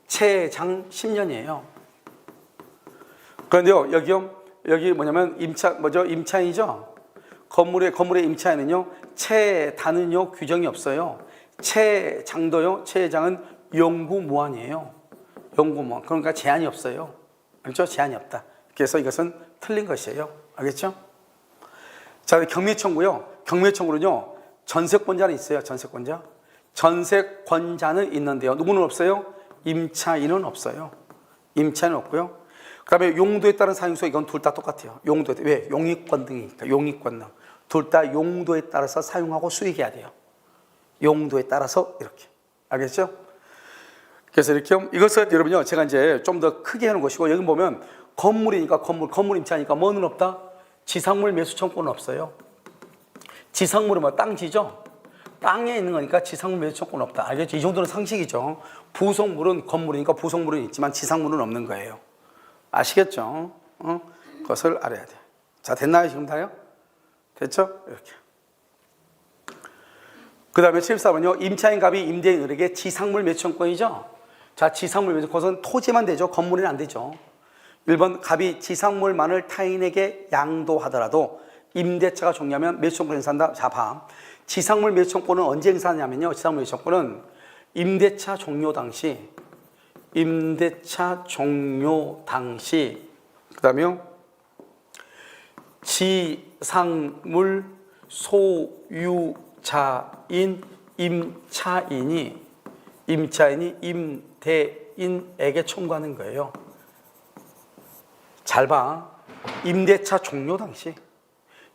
최장 10년이에요. 그런데요, 여기 뭐냐면 임차인이죠. 건물의 임차인은요, 최단은요, 규정이 없어요. 최장은 영구무한이에요. 영구무한. 그러니까 제한이 없어요. 그렇죠? 제한이 없다. 그래서 이것은 틀린 것이에요. 알겠죠? 자, 경매청구요. 경매청구는요, 전세권자는 있어요. 전세권자는 있는데요. 누구는 없어요? 임차인은 없어요. 임차인은 없고요. 그 다음에 용도에 따른 사용소, 이건 둘 다 똑같아요. 왜? 용익권 등이니까. 용익권 등. 둘 다 용도에 따라서 사용하고 수익해야 돼요. 용도에 따라서 이렇게. 알겠죠? 그래서 이렇게 이것을 여러분요, 제가 이제 좀 더 크게 하는 것이고, 여기 보면 건물이니까 건물 임차니까 뭐는 없다? 지상물 매수 청구는 없어요. 지상물은 뭐 땅지죠? 땅에 있는 거니까 지상물 매수 청구는 없다. 알겠죠? 이 정도는 상식이죠. 부속물은 건물이니까 부속물은 있지만 지상물은 없는 거예요. 아시겠죠? 그것을 알아야 돼. 자, 됐나요? 지금 다요? 됐죠? 이렇게. 그 다음에 74번요. 임차인 갑이 임대인에게 지상물 매수권이죠. 자, 지상물 매수, 그것은 토지만 되죠. 건물은 안 되죠. 1번, 갑이 지상물만을 타인에게 양도하더라도 임대차가 종료하면 매수권을 행사한다. 자, 봐. 지상물 매수권은 언제 행사하냐면요. 지상물 매수권은 임대차 종료 당시, 그 다음에 지상물 소유자인 임차인이 임대인에게 청구하는 거예요. 잘 봐. 임대차 종료 당시,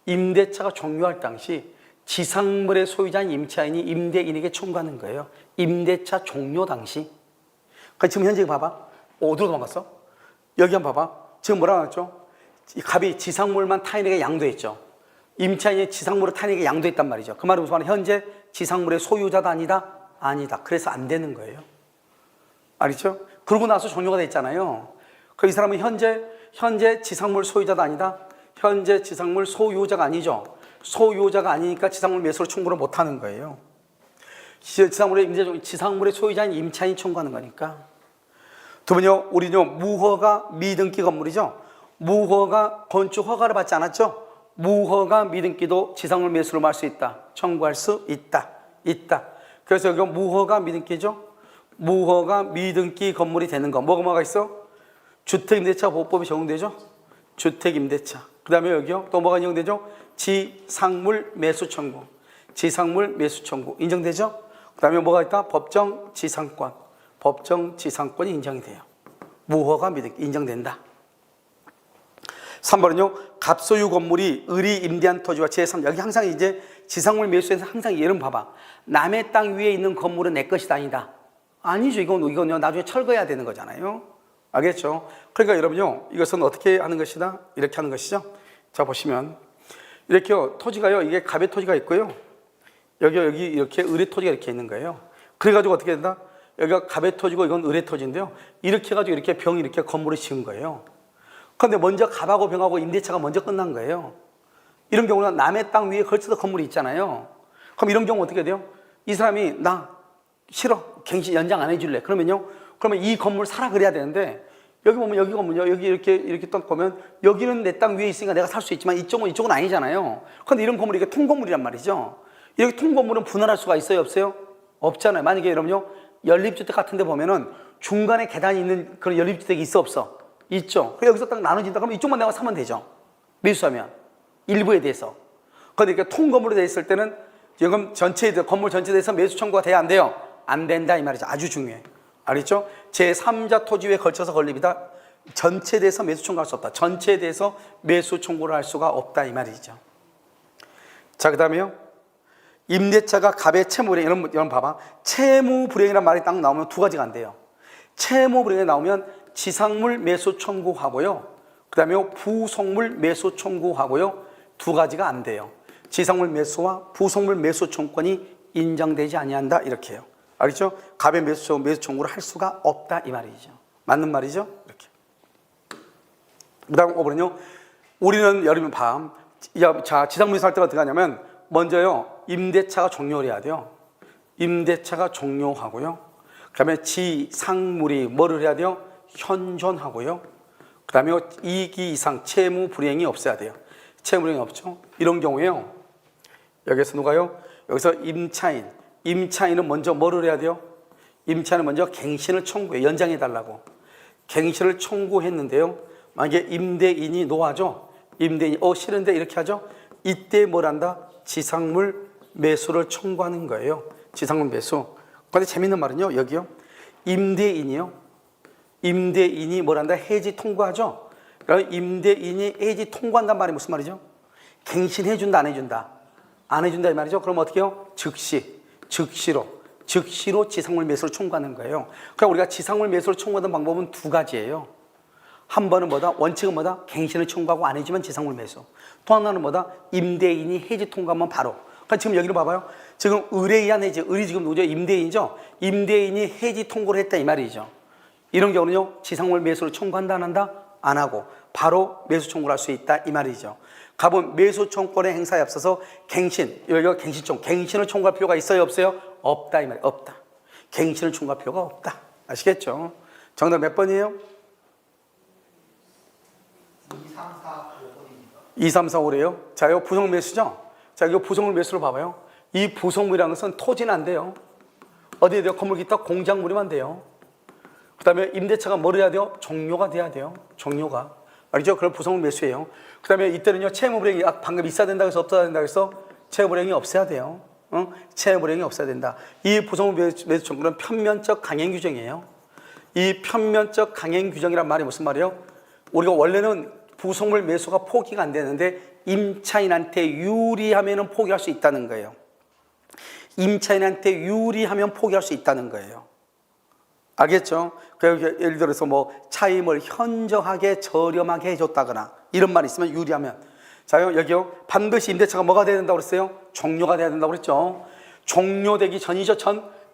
임대차가 종료할 당시 지상물의 소유자인 임차인이 임대인에게 청구하는 거예요. 임대차 종료 당시. 그러니까 지금 현재 봐봐. 어디로 도망갔어? 여기 한번 봐봐. 지금 뭐라고 했죠? 이 갑이 지상물만 타인에게 양도했죠. 임차인이 지상물을 타인에게 양도했단 말이죠. 그 말은 무슨 말이야? 현재 지상물의 소유자도 아니다? 아니다. 그래서 안 되는 거예요. 알겠죠? 그러고 나서 종료가 됐잖아요. 그 이 사람은 현재 지상물 소유자도 아니다? 현재 지상물 소유자가 아니죠. 소유자가 아니니까 지상물 매수로 청구를 못 하는 거예요. 지상물의 소유자인 임차인이 청구하는 거니까. 두 번요, 우리는요, 무허가 미등기 건물이죠. 무허가 건축 허가를 받지 않았죠. 무허가 미등기도 지상물 매수로 할 수 있다. 청구할 수 있다. 그래서 여기 무허가 미등기죠. 무허가 미등기 건물이 되는 거. 뭐가 있어? 주택임대차 보호법이 적용되죠. 주택임대차. 그 다음에 여기요. 또 뭐가 인정되죠? 지상물 매수 청구. 지상물 매수 청구. 인정되죠? 그 다음에 뭐가 있다? 법정 지상권. 법정 지상권이 인정이 돼요. 무허가 미등기 인정된다. 3번은요. 갑소유 건물이 을이 임대한 토지와 제3, 여기 항상 이제 지상물 매수에서 항상 예를 봐봐. 남의 땅 위에 있는 건물은 내 것이 아니다. 아니죠. 이건 나중에 철거해야 되는 거잖아요. 알겠죠? 그러니까 여러분요, 이것은 어떻게 하는 것이다? 이렇게 하는 것이죠. 자, 보시면 이렇게요, 토지가요, 이게 갑의 토지가 있고요. 여기 이렇게 을의 토지가 이렇게 있는 거예요. 그래가지고 어떻게 된다? 여기가 갑에 터지고 이건 을에 터진데요. 이렇게 해가지고 이렇게 병이 이렇게 건물을 지은 거예요. 그런데 먼저 갑하고 병하고 임대차가 먼저 끝난 거예요. 이런 경우는 남의 땅 위에 걸쳐서 건물이 있잖아요. 그럼 이런 경우 어떻게 돼요? 이 사람이 나 싫어. 갱신 연장 안 해줄래. 그러면요. 그러면 이 건물 사라 그래야 되는데 여기 보면 여기 건물요. 여기 이렇게 딱 보면 여기는 내 땅 위에 있으니까 내가 살 수 있지만 이쪽은 아니잖아요. 그런데 이런 건물이 이게 통건물이란 말이죠. 이렇게 통건물은 분할할 수가 있어요, 없어요? 없잖아요. 만약에 여러분요. 연립주택 같은 데 보면은 중간에 계단이 있는 그런 연립주택이 있어, 없어? 있죠. 그래서 여기서 딱 나눠진다 그러면 이쪽만 내가 사면 되죠. 매수하면. 일부에 대해서. 그런데 이렇게 통건물로 되어 있을 때는 지금 건물 전체에 대해서 매수 청구가 돼야 안 돼요? 안 된다 이 말이죠. 아주 중요해. 알겠죠? 제3자 토지에 걸쳐서 건립이다. 전체에 대해서 매수 청구할 수 없다. 전체에 대해서 매수 청구를 할 수가 없다 이 말이죠. 자, 그 다음에요. 임대차가 갑의 채무불이행. 이런 봐봐. 채무불이행이라는 말이 딱 나오면 두 가지가 안 돼요. 채무불이행이 나오면 지상물 매수 청구하고요. 그 다음에 부속물 매수 청구하고요. 두 가지가 안 돼요. 지상물 매수와 부속물 매수 청구권이 인정되지 아니한다 이렇게 해요. 알겠죠? 갑의 매수 청구를 할 수가 없다 이 말이죠. 맞는 말이죠? 이렇게. 그 다음 5번은요. 우리는 여름 밤. 자, 지상물에서 할 때가 어떻게 하냐면 먼저요. 임대차가 종료해야 돼요. 임대차가 종료하고요. 그 다음에 지상물이 뭐를 해야 돼요? 현존하고요. 그 다음에 2기 이상 채무 불이행이 없어야 돼요. 채무 불이행이 없죠. 이런 경우에요. 여기서 누가요? 여기서 임차인은 먼저 뭐를 해야 돼요? 임차인은 먼저 갱신을 청구해. 연장해달라고. 갱신을 청구했는데요. 만약에 임대인이 노하죠. 임대인이 싫은데 이렇게 하죠. 이때 뭘 한다? 지상물 매수를 청구하는 거예요. 지상물 매수. 그런데 재밌는 말은요. 여기요. 임대인이 뭘 한다? 해지 통과하죠. 그러니까 임대인이 해지 통과한단 말이 무슨 말이죠? 갱신해준다, 안 해준다? 안 해준다 이 말이죠. 그럼 어떻게 해요? 즉시로 지상물 매수를 청구하는 거예요. 그러니까 우리가 지상물 매수를 청구하는 방법은 두 가지예요. 한 번은 뭐다? 원칙은 뭐다? 갱신을 청구하고 안 해주면 지상물 매수. 또 하나는 뭐다? 임대인이 해지 통과하면 바로. 그러니까 지금 여기로 봐봐요. 지금 을에 의한 해지, 을이 지금 누구죠? 임대인이죠? 임대인이 해지 통고를 했다 이 말이죠. 이런 경우는요, 지상물 매수를 청구한다, 안 한다? 안 하고 바로 매수 청구를 할 수 있다 이 말이죠. 갑은 매수 청구권의 행사에 앞서서 여기가 갱신을 청구할 필요가 있어요, 없어요? 없다 이 말이에요. 없다. 갱신을 청구할 필요가 없다. 아시겠죠? 정답 몇 번이에요? 2, 3, 4, 5래요. 자, 이거 부속 매수죠? 자, 이거 부속물 매수를 봐봐요. 이 부속물이라는 것은 토지는 안 돼요. 어디에 돼요? 건물 기타 공작물이면 돼요. 그 다음에 임대차가 뭐를 해야 돼요? 종료가 돼야 돼요. 종료가. 알죠? 그럼 부속물 매수예요. 그 다음에 이때는요, 채무불이행이 방금 있어야 된다고 해서 없어야 된다고 해서 채무불이행이 없어야 돼요. 채무불이행이 없어야 된다. 이 부속물 매수 청구는 편면적 강행 규정이에요. 이 편면적 강행 규정이란 말이 무슨 말이에요? 우리가 원래는 부속물 매수가 포기가 안 되는데 임차인한테 유리하면 포기할 수 있다는 거예요. 임차인한테 유리하면 포기할 수 있다는 거예요. 알겠죠? 예를 들어서 뭐 차임을 현저하게 저렴하게 해줬다거나 이런 말이 있으면 유리하면. 자, 여기요. 반드시 임대차가 뭐가 돼야 된다고 그랬어요? 종료가 돼야 된다고 그랬죠? 종료되기 전이죠.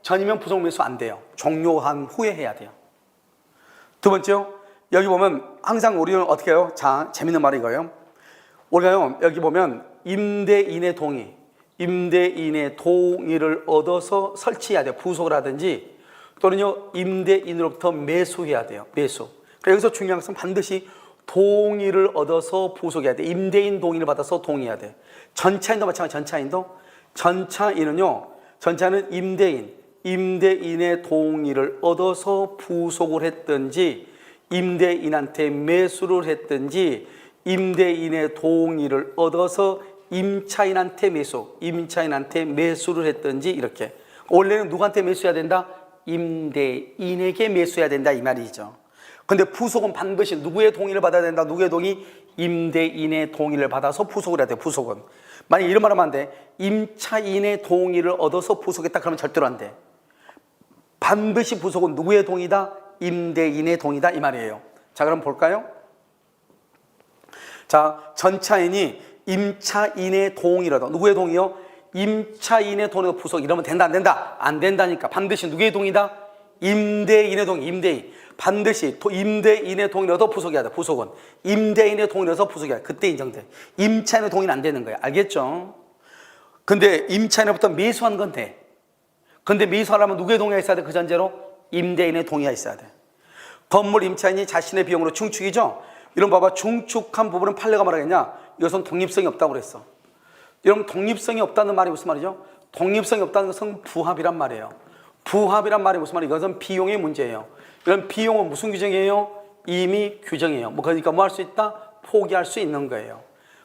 전이면 부속물 매수 안 돼요. 종료한 후에 해야 돼요. 두 번째요. 여기 보면 항상 우리는 어떻게 해요? 자, 재밌는 말이 이거예요. 우리가요, 여기 보면 임대인의 동의를 얻어서 설치해야 돼요. 부속을 하든지 또는요, 임대인으로부터 매수해야 돼요. 매수. 그러니까 여기서 중요한 것은 반드시 동의를 얻어서 부속해야 돼. 임대인 동의를 받아서 동의해야 돼. 전차인도 마찬가지. 전차인은 임대인의 동의를 얻어서 부속을 했든지 임대인한테 매수를 했든지 임대인의 동의를 얻어서 임차인한테 매수를 했든지 이렇게. 원래는 누구한테 매수해야 된다? 임대인에게 매수해야 된다 이 말이죠. 근데 부속은 반드시 누구의 동의를 받아야 된다? 누구의 동의? 임대인의 동의를 받아서 부속을 해야 돼. 부속은. 만약에 이런 말 하면 안 돼. 임차인의 동의를 얻어서 부속했다 그러면 절대로 안 돼. 반드시 부속은 누구의 동의다? 임대인의 동의다 이 말이에요. 자, 그럼 볼까요? 자, 전차인이 임차인의 동의를 얻어. 누구의 동의요? 임차인의 동의로 부속. 이러면 된다, 안 된다? 안 된다니까. 반드시 누구의 동의다? 임대인의 동의, 임대인. 반드시 임대인의 동의라도 부속해야 돼. 부속은 임대인의 동의라도 부속해야 돼. 그때 인정돼. 임차인의 동의는 안 되는 거야. 알겠죠? 근데 임차인으로부터 매수한 건 돼. 근데 매수하려면 누구의 동의가 있어야 돼? 그 전제로 임대인의 동의가 있어야 돼. 건물 임차인이 자신의 비용으로 중축이죠. 이런 봐봐. 중축한 부분은 판례가 말하겠냐? 이것은 독립성이 없다고 그랬어. 여러분, 독립성이 없다는 말이 무슨 말이죠? 독립성이 없다는 것은 부합이란 말이에요. 부합이란 말이 무슨 말이에요? 이것은 비용의 문제예요. 이런 비용은 무슨 규정이에요? 임의 규정이에요. 그러니까 뭐 할 수 있다? 포기할 수 있는 거예요.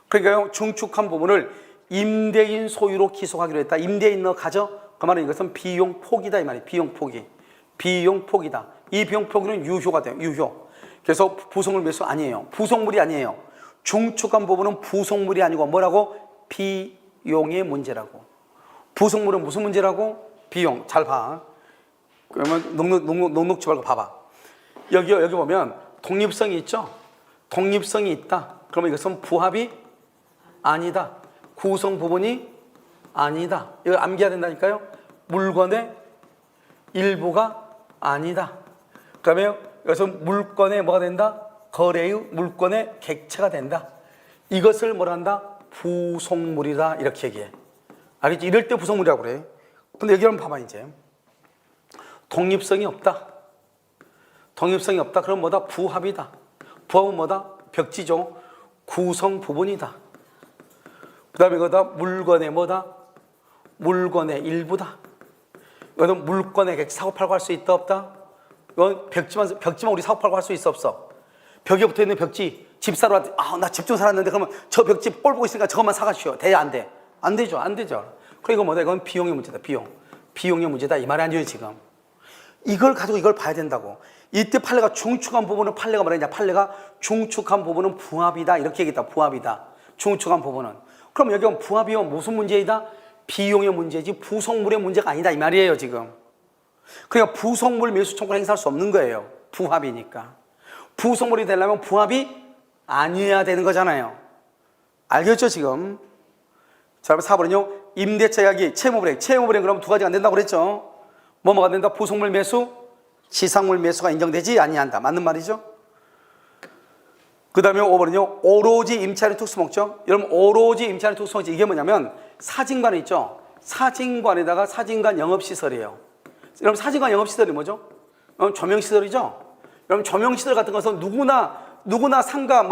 그러니까 중축한 부분을 임대인 소유로 기속하기로 했다. 임대인 너 가져? 그 말은 이것은 비용 포기다 이 말이에요. 비용 포기. 비용 포기다. 이 비용 포기는 유효가 돼요. 유효. 그래서 부속물 매수 아니에요. 부속물이 아니에요. 중축한 부분은 부속물이 아니고 뭐라고? 비용의 문제라고. 부속물은 무슨 문제라고? 비용. 잘 봐. 그러면 녹록지 말고 봐봐. 여기 보면 독립성이 있죠? 독립성이 있다. 그러면 이것은 부합이 아니다. 구성 부분이 아니다. 이걸 암기해야 된다니까요. 물건의 일부가 아니다. 그러면 이것은 물건의 뭐가 된다? 거래의 물건의 객체가 된다. 이것을 뭐라 한다? 부속물이다. 이렇게 얘기해. 알겠지? 이럴 때 부속물이라고 그래. 근데 여기 한번 봐봐 이제. 독립성이 없다. 독립성이 없다. 그럼 뭐다? 부합이다. 부합은 뭐다? 벽지죠. 구성 부분이다. 그 다음에 이거다 물건의 뭐다? 물건의 일부다. 이거는 물건의 객체 사고 팔고 할 수 있다 없다? 이건 벽지만 우리 사고 팔고 할 수 있어 없어? 벽에 붙어 있는 벽지 집 사러 왔더니 나 집 좀 살았는데 그러면 저 벽지 꼴 보고 있으니까 저것만 사가시오. 돼? 안 돼? 안 되죠. 안 되죠. 그러니까 이거 뭐다? 이건 비용의 문제다. 비용의 문제다. 이 말이 아니에요 지금. 이걸 가지고 이걸 봐야 된다고. 이때 판례가 중축한 부분은 판례가 뭐라냐? 판례가 중축한 부분은 부합이다. 이렇게 얘기했다. 부합이다. 중축한 부분은. 그럼 여기 부합이면 무슨 문제이다? 비용의 문제지 부속물의 문제가 아니다. 이 말이에요 지금. 그러니까 부속물 매수 청구를 행사할 수 없는 거예요. 부합이니까. 부속물이 되려면 부합이 아니어야 되는 거잖아요. 알겠죠 지금? 자, 그럼 4번은요. 임대차 계약이 채무불이행. 채무불이행 그러면 두 가지가 안 된다고 그랬죠. 뭐가 안 된다? 부속물 매수, 지상물 매수가 인정되지 아니한다. 맞는 말이죠. 그 다음에 5번은요. 오로지 임차인의 특수목적. 여러분 오로지 임차인의 특수목적 이게 뭐냐면 사진관 있죠. 사진관에다가 사진관 영업시설이에요. 여러분 사진관 영업시설이 뭐죠? 조명시설이죠. 여러분 조명시설 같은 것은 누구나 상가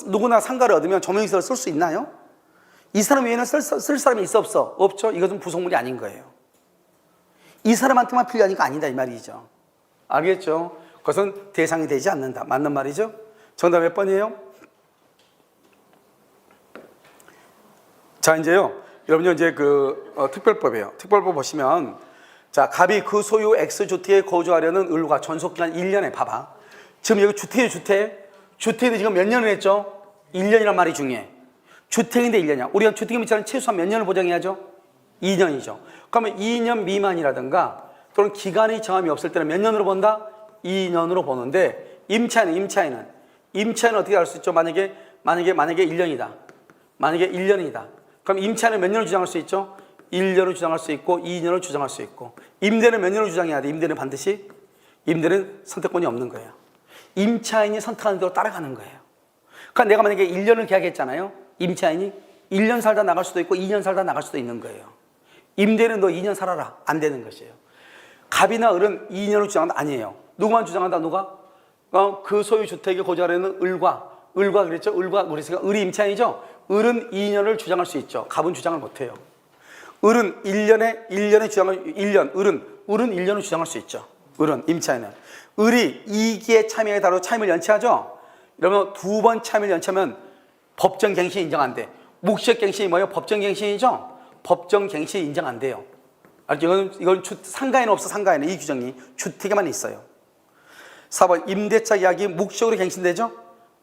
누구나 상가를 얻으면 조명시설을 쓸 수 있나요? 이 사람 외에는 쓸 사람이 있어 없어? 없죠. 이것은 부속물이 아닌 거예요. 이 사람한테만 필요하니까 아니다 이 말이죠. 알겠죠? 그것은 대상이 되지 않는다. 맞는 말이죠? 정답 몇 번이에요? 자 이제요. 여러분요 이제 특별법이에요. 특별법 보시면 자 갑이 그 소유 X주택에 거주하려는 을과 존속기간 1년에 봐봐. 지금 여기 주택이에요. 주택인데 지금 몇 년을 했죠? 1년이란 말이 중요해. 주택인데 1년이야. 우리가 주택 임차는 최소한 몇 년을 보장해야죠? 2년이죠. 그러면 2년 미만이라든가 또는 기간이 정함이 없을 때는 몇 년으로 본다? 2년으로 보는데 임차인은 어떻게 알 수 있죠? 만약에 1년이다. 만약에 1년이다. 그럼 임차인은 몇 년을 주장할 수 있죠? 1년을 주장할 수 있고 2년을 주장할 수 있고 임대는 몇 년을 주장해야 돼? 임대는 선택권이 없는 거예요. 임차인이 선택하는 대로 따라가는 거예요. 그러니까 내가 만약에 1년을 계약했잖아요. 임차인이 1년 살다 나갈 수도 있고 2년 살다 나갈 수도 있는 거예요. 임대는 너 2년 살아라. 안 되는 것이에요. 갑이나 을은 2년을 주장한다? 아니에요. 누구만 주장한다? 누가? 그 소유 주택에 거주하려는 을과 그랬죠? 그랬으니까 을이 임차인이죠? 을은 2년을 주장할 수 있죠. 갑은 주장을 못해요. 을은 1년에 주장을 1년, 을은 1년을 주장할 수 있죠. 을은 임차인은. 을이 2기의 참여에 따라 차임을 연체하죠? 이러면 2번 차임을 연체하면 법정갱신 인정 안 돼. 묵시적갱신이 뭐예요? 법정갱신이죠? 법정갱신 인정 안 돼요. 이건 상가에는 없어. 상가에는 이 규정이 주택에만 있어요. 4번 임대차 계약이 묵시적으로 갱신되죠?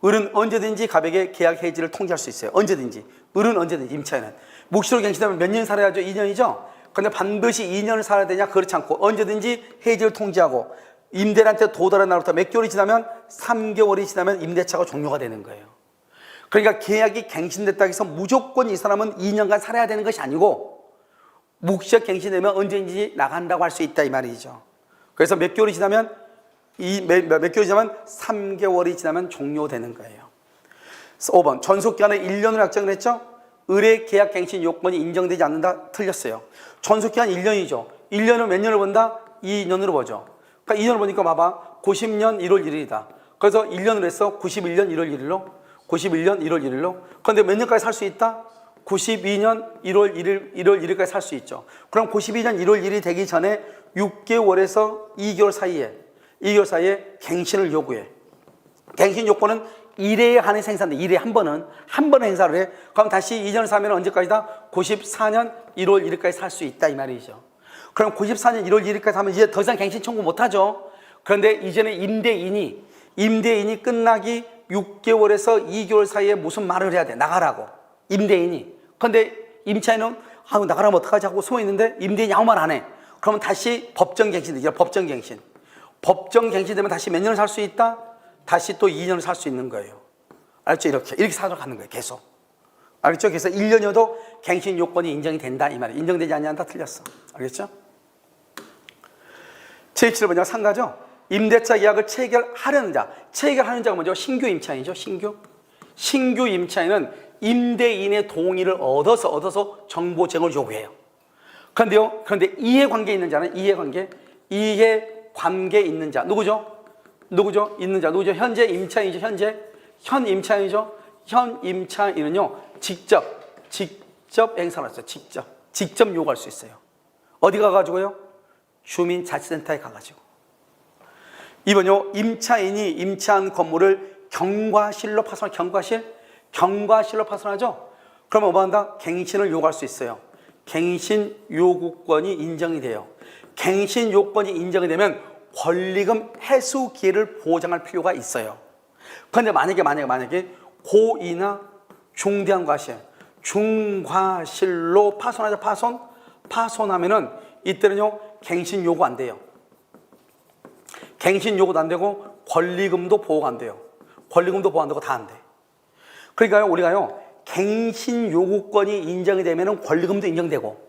을은 언제든지 갑에게 계약 해지를 통지할 수 있어요. 언제든지. 을은 언제든지 임차인은. 묵시적으로 갱신되면 몇 년 살아야죠? 2년이죠? 그런데 반드시 2년을 살아야 되냐? 그렇지 않고 언제든지 해지를 통지하고 임대인한테 도달한 날부터 몇 개월이 지나면 3개월이 지나면 임대차가 종료가 되는 거예요. 그러니까 계약이 갱신됐다고 해서 무조건 이 사람은 2년간 살아야 되는 것이 아니고 묵시적 갱신되면 언제든지 나간다고 할 수 있다 이 말이죠. 그래서 몇 개월이 지나면 몇 개월이 지나면 3개월이 지나면 종료되는 거예요. 5번 전속기간을 1년으로 약정을 했죠. 의뢰 계약 갱신 요건이 인정되지 않는다. 틀렸어요. 전속기간 1년이죠. 1년을 몇 년을 본다? 2년으로 보죠. 그러니까 2년을 보니까 봐봐. 90년 1월 1일이다. 그래서 1년으로 했어. 91년 1월 1일로. 91년 1월 1일로. 그런데 몇 년까지 살 수 있다? 92년 1월 1일까지 살 수 있죠. 그럼 92년 1월 1일이 되기 전에 6개월에서 2개월 사이에 갱신을 요구해. 갱신 요건은 1회에 한해 생산돼. 1회에 한 번은 행사를 해. 그럼 다시 2년을 사면 언제까지다? 94년 1월 1일까지 살 수 있다 이 말이죠. 그럼 94년 1월 1일까지 하면 이제 더 이상 갱신 청구 못 하죠. 그런데 이전에 임대인이 끝나기 6개월에서 2개월 사이에 무슨 말을 해야 돼? 나가라고. 임대인이. 그런데 임차인은 나가라면 어떡하지 하고 숨어 있는데 임대인이 아무 말 안 해. 그러면 다시 법정갱신 되죠. 법정갱신되면 다시 몇 년을 살 수 있다? 다시 또 2년을 살 수 있는 거예요. 알죠? 이렇게 사도록 가는 거예요. 계속. 알겠죠? 그래서 1년이어도 갱신 요건이 인정이 된다 이 말이에요. 인정되지 않는다 틀렸어. 알겠죠? 제7번이랑 상가죠. 임대차 계약을 체결하려는 자. 체결하는 자가 먼저 신규 임차인이죠. 신규 임차인은 임대인의 동의를 얻어서 정보 제공을 요구해요. 그런데 이해관계 있는 자는 이해관계 있는 자 누구죠? 있는 자 누구죠? 현재 임차인이죠. 현 임차인이죠. 현 임차인은요 직접 행사를 했어요. 직접 요구할 수 있어요. 어디 가가지고요? 주민자치센터에 가가지고. 2번요. 임차인이 임차한 건물을 경과실로 파손하죠. 그러면 뭐 한다? 갱신을 요구할 수 있어요. 갱신 요구권이 인정이 돼요. 갱신 요건이 인정이 되면 권리금 회수 기회를 보장할 필요가 있어요. 그런데 만약에 고의나 중대한 과실, 중과실로 파손하죠. 파손하면은 이때는요 갱신 요구 안 돼요. 갱신 요구도 안 되고 권리금도 보호가 안 돼요. 권리금도 보호 안 되고 다 안 돼. 그러니까요 우리가요 갱신 요구권이 인정이 되면은 권리금도 인정되고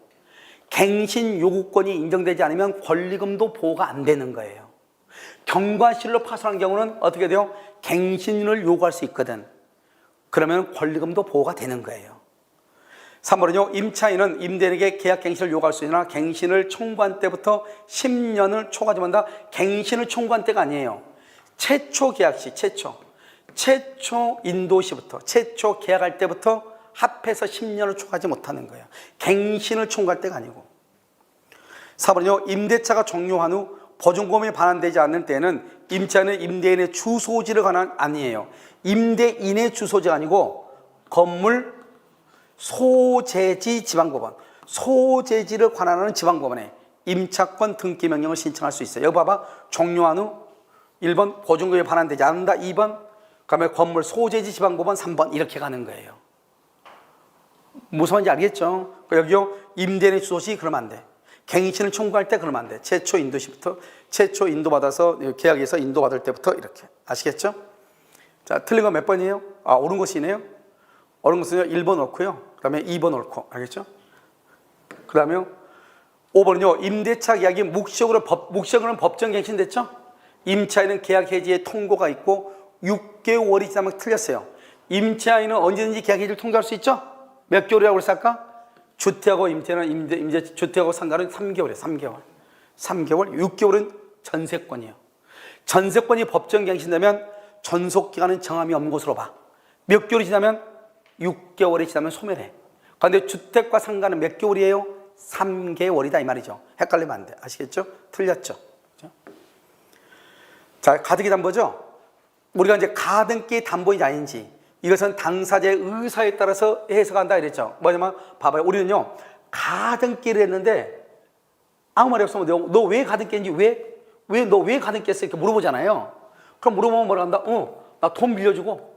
갱신 요구권이 인정되지 않으면 권리금도 보호가 안 되는 거예요. 경과실로 파손한 경우는 어떻게 돼요? 갱신을 요구할 수 있거든. 그러면 권리금도 보호가 되는 거예요. 3번은요. 임차인은 임대인에게 계약 갱신을 요구할 수 있으나 갱신을 청구한 때부터 10년을 초과하지만 갱신을 청구한 때가 아니에요. 최초 계약 시, 최초 인도 시부터, 최초 계약할 때부터 합해서 10년을 초과하지 못하는 거예요. 갱신을 청구할 때가 아니고. 4번은요. 임대차가 종료한 후 보증금이 반환되지 않는 때는 임차인은 임대인의 주소지를 관한 아니에요. 임대인의 주소지가 아니고 건물 소재지 지방법원, 소재지를 관할하는 지방법원에 임차권 등기 명령을 신청할 수 있어요. 여기 봐봐. 종료한 후 1번 보증금이 반환되지 않는다. 2번 그다음에 건물 소재지 지방법원 3번 이렇게 가는 거예요. 무슨 말인지 알겠죠? 여기요 임대인의 주소지 그러면 안 돼. 갱신을 청구할 때 그러면 안 돼. 최초 인도 시부터 최초 인도받아서 계약에서 인도받을 때부터 이렇게. 아시겠죠? 자, 틀린 건 몇 번이에요? 옳은 것이네요. 옳은 것은요 1번 옳고요. 그 다음에 2번 옳고. 알겠죠? 그 다음에 5번은요 임대차 계약이 묵시적으로는 법정갱신 됐죠? 임차인은 계약 해지의 통고가 있고 6개월이 지나면 틀렸어요. 임차인은 언제든지 계약 해지를 통고할 수 있죠? 몇 개월이라고 그랬어 아까? 주택하고 임대는 주택하고 상가는 3개월이에요. 3개월. 6개월은 전세권이에요. 전세권이 법정갱신되면 전속기간은 정함이 없는 것으로 봐. 몇 개월이 지나면 6개월이 지나면 소멸해. 그런데 주택과 상가는 몇 개월이에요? 3개월이다 이 말이죠. 헷갈리면 안 돼. 아시겠죠? 틀렸죠? 자, 가등기 담보죠. 우리가 이제 가등기 담보인지 아닌지 이것은 당사자의 의사에 따라서 해석한다 이랬죠. 뭐냐면 봐봐요. 우리는요 가등기를 했는데 아무 말이 없으면 너 왜 가등기 했는지 왜 너 왜 가등기 했어 이렇게 물어보잖아요. 그럼 물어보면 뭐라 한다? 나 돈 빌려주고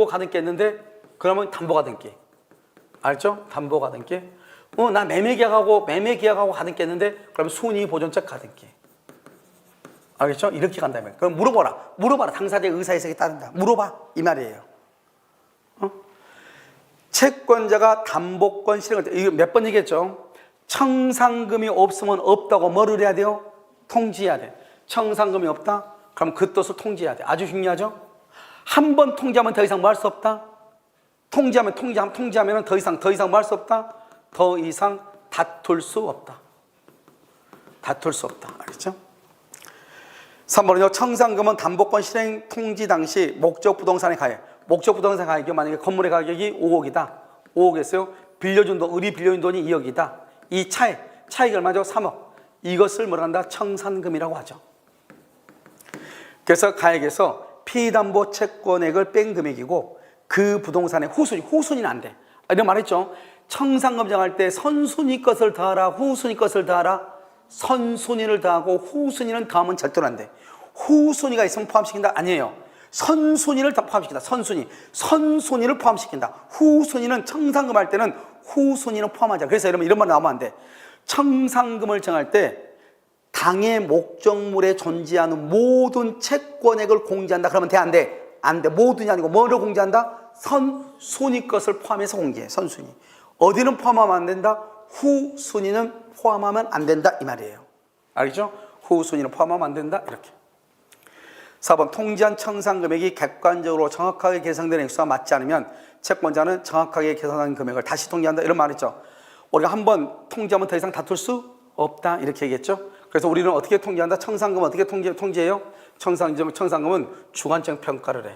가등기 했는데 그러면 담보 가등기. 알죠? 담보 가등기. 나 매매 계약하고 가등기 했는데 그러면 순위 보존적 가등기. 알겠죠? 이렇게 간다면. 그럼 물어봐라. 당사자의 의사해석에 따른다. 물어봐. 이 말이에요. 채권자가 담보권 실행할 때, 이거 몇 번 얘기했죠? 청산금이 없으면 없다고 뭐를 해야 돼요? 통지해야 돼. 청산금이 없다? 그럼 그 뜻을 통지해야 돼. 아주 중요하죠? 한 번 통지하면 더 이상 뭐 할 수 없다? 통지하면 더 이상 뭐 할 수 없다? 더 이상 다툴 수 없다. 다툴 수 없다. 알겠죠? 3번은요. 청산금은 담보권 실행 통지 당시 목적 부동산의 가액. 목적 부동산 가격이 만약에 건물의 가격이 5억이다. 5억이었어요. 빌려준 돈, 을이 빌려준 돈이 2억이다. 이 차익이 얼마죠? 3억. 이것을 뭐라 한다? 청산금이라고 하죠. 그래서 가액에서 피담보 채권액을 뺀 금액이고 그 부동산의 후순위는 안 돼. 이런 말했죠. 청산금 정할 때 선순위 것을 더하라, 후순위 것을 더하라. 선순위를 더하고 후순위는 더하면 절대로 안 돼. 후순위가 있으면 포함시킨다? 아니에요. 선순위를 다 포함시킨다. 선순위를 포함시킨다. 후순위는 청산금 할 때는 후순위는 포함하자. 그래서 여러분 이런 말 나오면 안 돼. 청산금을 정할 때 당의 목적물에 존재하는 모든 채권액을 공제한다. 그러면 돼? 안 돼? 안 돼. 모든이 아니고 뭐를 공제한다? 선순위 것을 포함해서 공제해. 선순위. 어디는 포함하면 안 된다? 후순위는 포함하면 안 된다. 이 말이에요. 알겠죠? 후순위는 포함하면 안 된다. 이렇게. 4번 통지한 청산금액이 객관적으로 정확하게 계산된 액수와 맞지 않으면 채권자는 정확하게 계산한 금액을 다시 통지한다. 이런 말 있죠. 우리가 한번 통지하면 더 이상 다툴 수 없다. 이렇게 얘기했죠. 그래서 우리는 어떻게 통지한다? 청산금 어떻게 통지해요? 청산금은 주관적 평가를 해.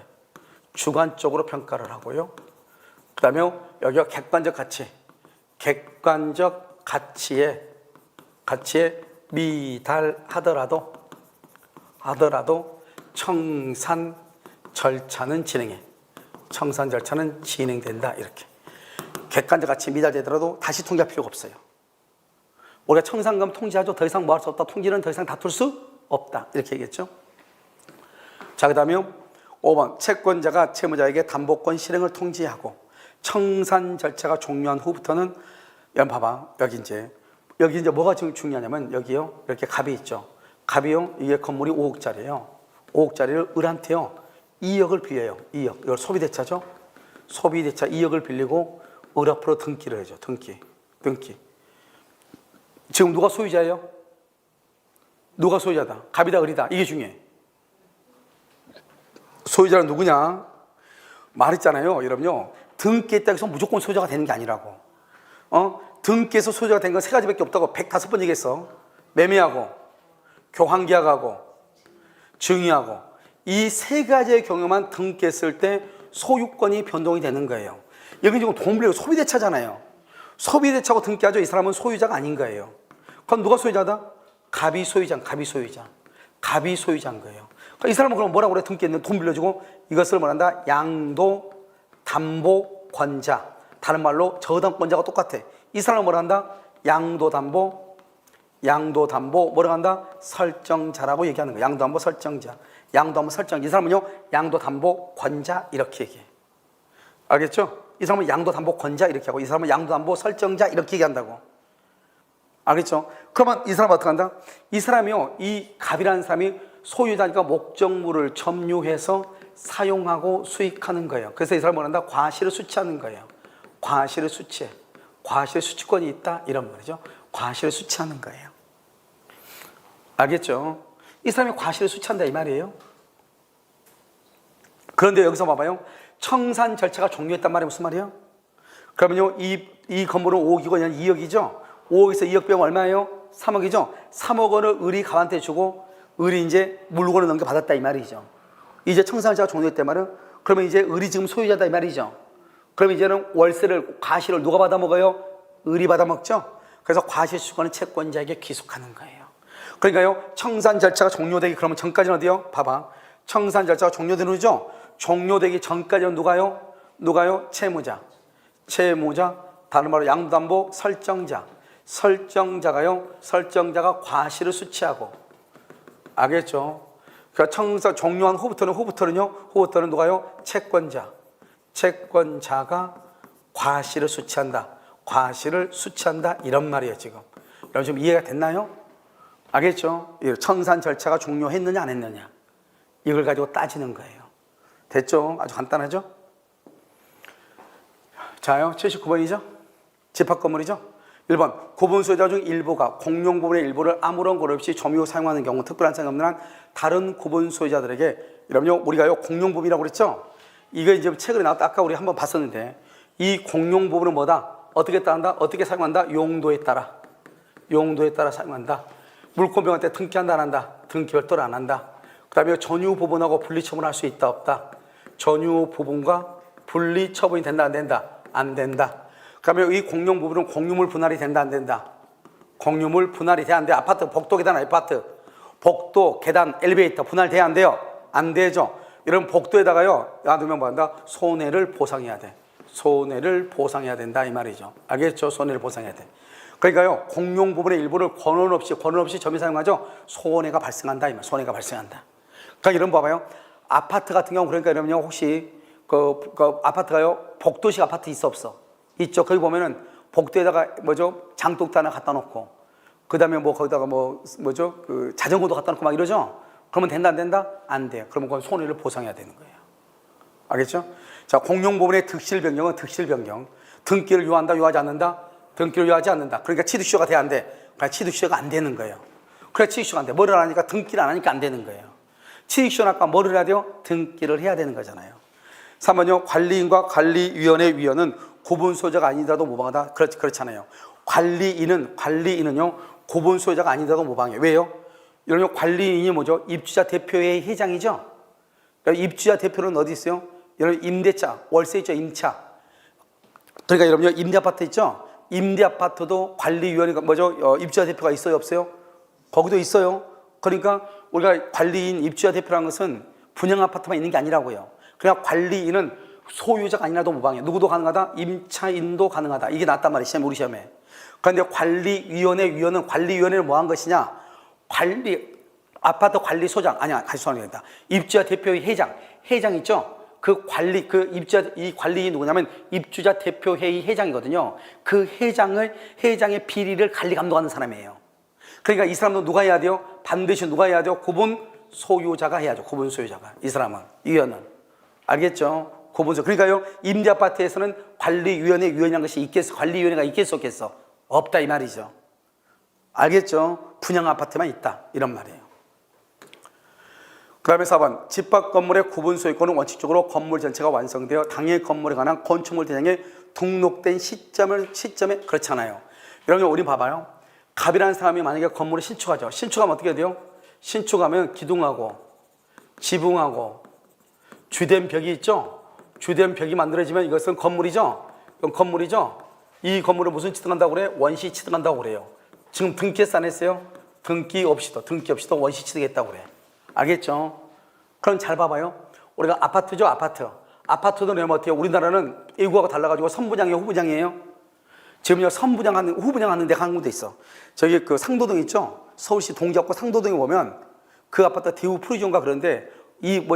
주관적으로 평가를 하고요. 그 다음에 여기가 객관적 가치에 미달하더라도 청산 절차는 진행된다. 이렇게. 객관적 가치 미달되더라도 다시 통지할 필요가 없어요. 우리가 청산금 통지하죠. 더 이상 뭐 할 수 없다. 통지는 더 이상 다툴 수 없다. 이렇게 얘기했죠. 자, 그 다음에 5번 채권자가 채무자에게 담보권 실행을 통지하고 청산 절차가 종료한 후부터는 여러분 봐봐. 여기 이제 뭐가 중요하냐면 여기요. 이렇게 갑이 있죠. 갑이요. 이게 건물이 5억짜리예요. 5억짜리를 을한테요. 2억을 빌려요. 2억. 이걸 소비대차죠. 소비대차 2억을 빌리고 을 앞으로 등기를 해줘. 등기. 지금 누가 소유자예요? 누가 소유자다? 갑이다, 을이다? 이게 중요해. 소유자는 누구냐? 말했잖아요. 여러분요. 등기했다고 해서 무조건 소유자가 되는 게 아니라고. 등기해서 소유자가 된 건 세 가지밖에 없다고 105번 얘기했어. 매매하고, 교환계약하고, 증여하고. 이 세 가지의 경우만 등기했을 때 소유권이 변동이 되는 거예요. 여기 지금 돈 빌리고 소비대차잖아요. 소비대차고 등기하죠. 이 사람은 소유자가 아닌 거예요. 그럼 누가 소유자다? 갑이 소유자인 거예요. 그러니까 이 사람은 그럼 뭐라고 그래? 등기했는데 돈 빌려주고 이것을 뭐란다? 양도담보권자. 다른 말로 저당권자가 똑같아. 이 사람은 뭐라 한다? 양도담보 뭐라고 한다? 설정자라고 얘기하는 거야. 양도담보 설정자. 이 사람은요, 양도담보권자 이렇게 얘기해. 알겠죠? 이 사람은 양도담보권자 이렇게 하고 이 사람은 양도담보 설정자 이렇게 얘기한다고. 알겠죠? 그러면 이 사람은 어떻게 한다? 이 사람이요, 이 갑이라는 사람이 소유자니까 목적물을 점유해서 사용하고 수익하는 거예요. 그래서 이 사람은 뭐란다? 과실을 수취하는 거예요. 과실을 수취해. 과실 수취권이 있다 이런 말이죠. 과실을 수취하는 거예요. 알겠죠? 이 사람이 과실을 수취한다 이 말이에요. 그런데 여기서 봐봐요. 청산 절차가 종료했단 말이 무슨 말이에요? 그러면요, 이 건물은 5억이고 2억이죠? 5억에서 2억 빼면 얼마예요? 3억이죠? 3억 원을 을이 갑한테 주고 을이 이제 물건을 넘겨받았다 이 말이죠. 이제 청산 절차가 종료했단 말은 그러면 이제 을이 지금 소유자다 이 말이죠. 그럼 이제는 과실을 누가 받아먹어요? 을이 받아먹죠? 그래서 과실수권은 채권자에게 귀속하는 거예요. 그러니까요, 청산 절차가 종료되기 그러면 전까지는 어디요? 봐봐. 청산 절차가 종료되는 거죠? 종료되기 전까지는 누가요? 채무자. 다른 말로 양도담보 설정자가 과실을 수취하고. 알겠죠? 그러니까 청산 종료한 후부터는 누가요? 채권자가 과실을 수취한다. 이런 말이에요, 지금. 여러분 좀 이해가 됐나요? 알겠죠? 청산 절차가 종료했느냐, 안 했느냐. 이걸 가지고 따지는 거예요. 됐죠? 아주 간단하죠? 자요, 79번이죠? 집합 건물이죠? 1번 구분 소유자 중 일부가 공용 부분의 일부를 아무런 권리 없이 점유로 사용하는 경우 특별한 사항이 없는 한 다른 구분 소유자들에게, 여러분요 우리가요 공용 부분이라고 그랬죠? 이거 이제 책으로 나왔다. 아까 우리 한번 봤었는데 이 공용 부분은 뭐다? 어떻게 따른다? 어떻게 사용한다? 용도에 따라. 용도에 따라 사용한다. 물권병할 때 등기한다 안 한다? 등기 별도로 안 한다. 그 다음에 전유 부분하고 분리 처분할 수 있다 없다? 전유 부분과 분리 처분이 된다 안 된다? 안 된다. 그 다음에 이 공용 부분은 공유물 분할이 된다 안 된다? 공유물 분할이 돼야 안 돼. 아파트 복도 계단 아파트 복도 계단 엘리베이터 분할돼야 안 돼요? 안 되죠. 이런 복도에다가요 놔두면 뭐한다? 손해를 보상해야 돼. 손해를 보상해야 된다 이 말이죠. 알겠죠? 손해를 보상해야 돼. 그러니까요 공용 부분의 일부를 권한 없이 점유 사용하죠. 손해가 발생한다 이 말. 손해가 발생한다. 그러니까 이런 봐봐요. 아파트 같은 경우 그러니까 여러분요 혹시 그 아파트가요 복도식 아파트 있어 없어? 있죠. 거기 보면은 복도에다가 뭐죠? 장독도 하나 갖다 놓고 그 다음에 뭐 거기다가 뭐죠? 그 자전거도 갖다 놓고 막 이러죠. 그러면 된다 안 된다? 안 돼요. 그러면 그건 손해를 보상해야 되는 거예요. 알겠죠? 자, 공용 부분의 득실 변경은 득실 변경. 등기를 요한다, 요하지 않는다? 등기를 요하지 않는다. 그러니까 취득시효가 돼야 안 돼. 그러니까 취득시효가 안 되는 거예요. 그래 취득시효가 안 돼. 뭐를 안 하니까 등기를 안 하니까 안 되는 거예요. 취득시효는 아까 뭐를 해야 돼요? 등기를 해야 되는 거잖아요. 3번요. 관리인과 관리위원회 위원은 구분 소유자가 아니더라도 모방하다. 그렇잖아요. 관리인은요 구분 소유자가 아니더라도 모방해요. 왜요? 이러면 관리인이 뭐죠? 입주자 대표회의 회장이죠. 입주자 대표는 어디 있어요? 여러분 임대차, 월세 있죠, 임차. 그러니까 여러분요 임대 아파트 있죠? 임대 아파트도 관리위원회가 뭐죠? 입주자 대표가 있어요, 없어요? 거기도 있어요. 그러니까 우리가 관리인, 입주자 대표라는 것은 분양 아파트만 있는 게 아니라고요. 그러니까 관리인은 소유자가 아니라도 모방해. 누구도 가능하다? 임차인도 가능하다. 이게 낫단 말이에요, 시험, 우리 시험에. 그런데 관리위원회 위원은 관리위원회를 뭐 한 것이냐? 아파트 관리소장, 아니야, 관리소장이 된다. 입주자 대표의 회장 있죠? 이 관리인이 누구냐면 입주자 대표회의 회장이거든요. 그 회장의 비리를 관리 감독하는 사람이에요. 그러니까 이 사람도 누가 해야 돼요? 반드시 누가 해야 돼요? 구분 소유자가 해야죠. 구분 소유자가. 이 사람은, 위원은. 알겠죠? 구분 소유. 그러니까요, 임대 아파트에서는 관리위원회라는 것이 관리위원회가 있겠어, 없겠어? 없다, 이 말이죠. 알겠죠? 분양 아파트만 있다. 이런 말이에요. 그 다음에 4번. 집합 건물의 구분 소유권은 원칙적으로 건물 전체가 완성되어 당해 건물에 관한 건축물 대장에 등록된 시점에 그렇잖아요. 여러분, 우리 봐봐요. 갑이라는 사람이 만약에 건물을 신축하죠. 신축하면 어떻게 돼요? 신축하면 기둥하고 지붕하고 주된 벽이 있죠? 주된 벽이 만들어지면 이것은 건물이죠? 이건 건물이죠? 이 건물을 무슨 취득한다고 그래? 원시 취득한다고 그래요. 지금 등기했어, 안 했어요? 등기 없이도 원시 취득했다고 그래. 알겠죠? 그럼 잘 봐봐요. 우리가 아파트죠, 아파트. 아파트도 내면 어때요? 우리나라는 예구하고 달라가지고 선부장이에요, 후부장이에요? 지금요, 후부장 하는 데가 한 군데 있어. 저기 그 상도동 있죠? 서울시 동작구 상도동에 보면 그 아파트 대우 프리존가 그런데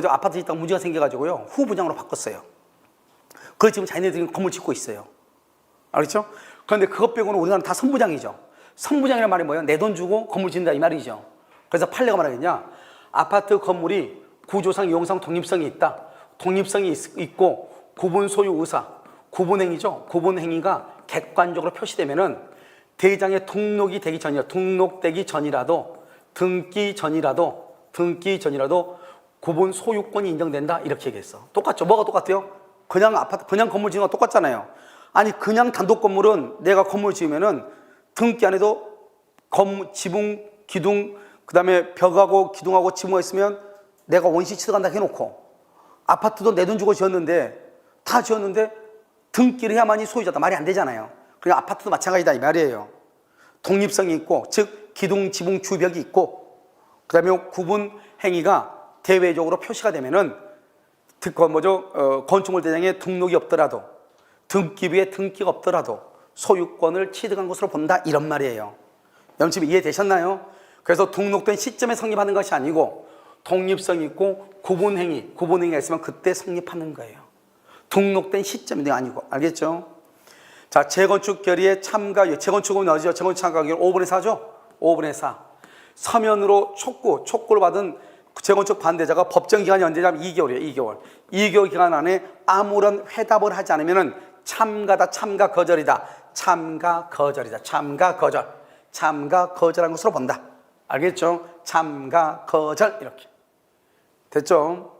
아파트 있다가 문제가 생겨가지고요, 후부장으로 바꿨어요. 그래서 지금 자기네들이 건물 짓고 있어요. 알겠죠? 그런데 그것 빼고는 우리나라는 다 선부장이죠. 선부장이라는 말이 뭐예요? 내 돈 주고 건물 짓는다 이 말이죠. 그래서 판례가 말하겠냐? 아파트 건물이 구조상, 이용상 독립성이 있다. 독립성이 있고 구분 소유 의사, 구분행위죠. 구분행위가 객관적으로 표시되면은 대장에 등록되기 전이라도 등기 전이라도 구분 소유권이 인정된다 이렇게 얘기했어. 똑같죠? 뭐가 똑같아요? 그냥 건물 지은 거 똑같잖아요. 아니 그냥 단독 건물은 내가 건물 지으면은 등기 안 해도 지붕, 기둥, 그 다음에 벽하고 기둥하고 지붕가 있으면 내가 원시 취득한다 해놓고 아파트도 내 돈 주고 다 지었는데 등기를 해야만이 소유자다 말이 안 되잖아요. 그러니까 아파트도 마찬가지다 이 말이에요. 독립성이 있고 즉 기둥, 지붕, 주벽이 있고 그 다음에 구분 행위가 대외적으로 표시가 되면은 건축물 대장에 등록이 없더라도 등기부에 등기가 없더라도 소유권을 취득한 것으로 본다 이런 말이에요. 여러분 지금 이해되셨나요? 그래서 등록된 시점에 성립하는 것이 아니고 독립성이 있고 구분행위가 있으면 그때 성립하는 거예요. 등록된 시점이 아니고. 알겠죠? 자, 재건축 결의에 참가, 재건축은 어디죠? 재건축 참가 결의 5분의 4죠? 5분의 4. 서면으로 촉구를 받은 재건축 반대자가 법정 기간이 언제냐면 2개월이에요. 2개월 기간 안에 아무런 회답을 하지 않으면 참가다, 참가 거절이다. 참가 거절이다. 참가 거절. 참가 거절한 것으로 본다. 알겠죠? 참가 거절 이렇게. 됐죠?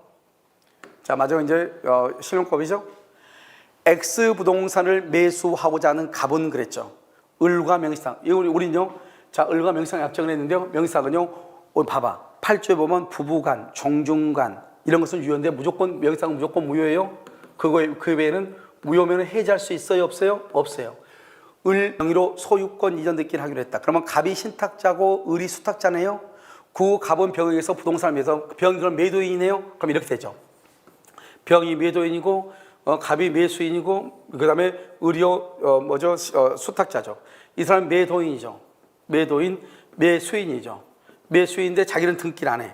자, 마지막 이제 실용법이죠. X 부동산을 매수하고자 하는 갑은 그랬죠. 을과 명의상. 우리는요. 자, 을과 명의상 약정을 했는데요. 명의상은요. 봐봐. 8조에 보면 부부간, 종중간 이런 것은 유효인데 무조건 명의상은 무조건 무효예요. 그 외에는 무효면 해지할 수 있어요, 없어요? 없어요. 을 명의로 소유권 이전 등기를 하기로 했다. 그러면 갑이 신탁자고 을이 수탁자네요. 그 갑은 병에서 부동산을 매서 병이 그럼 매도인이네요. 그럼 이렇게 되죠. 병이 매도인이고 갑이 매수인이고 그다음에 을이요 수탁자죠. 이 사람은 매도인이죠. 매도인, 매수인이죠. 매수인인데 자기는 등기를 안 해.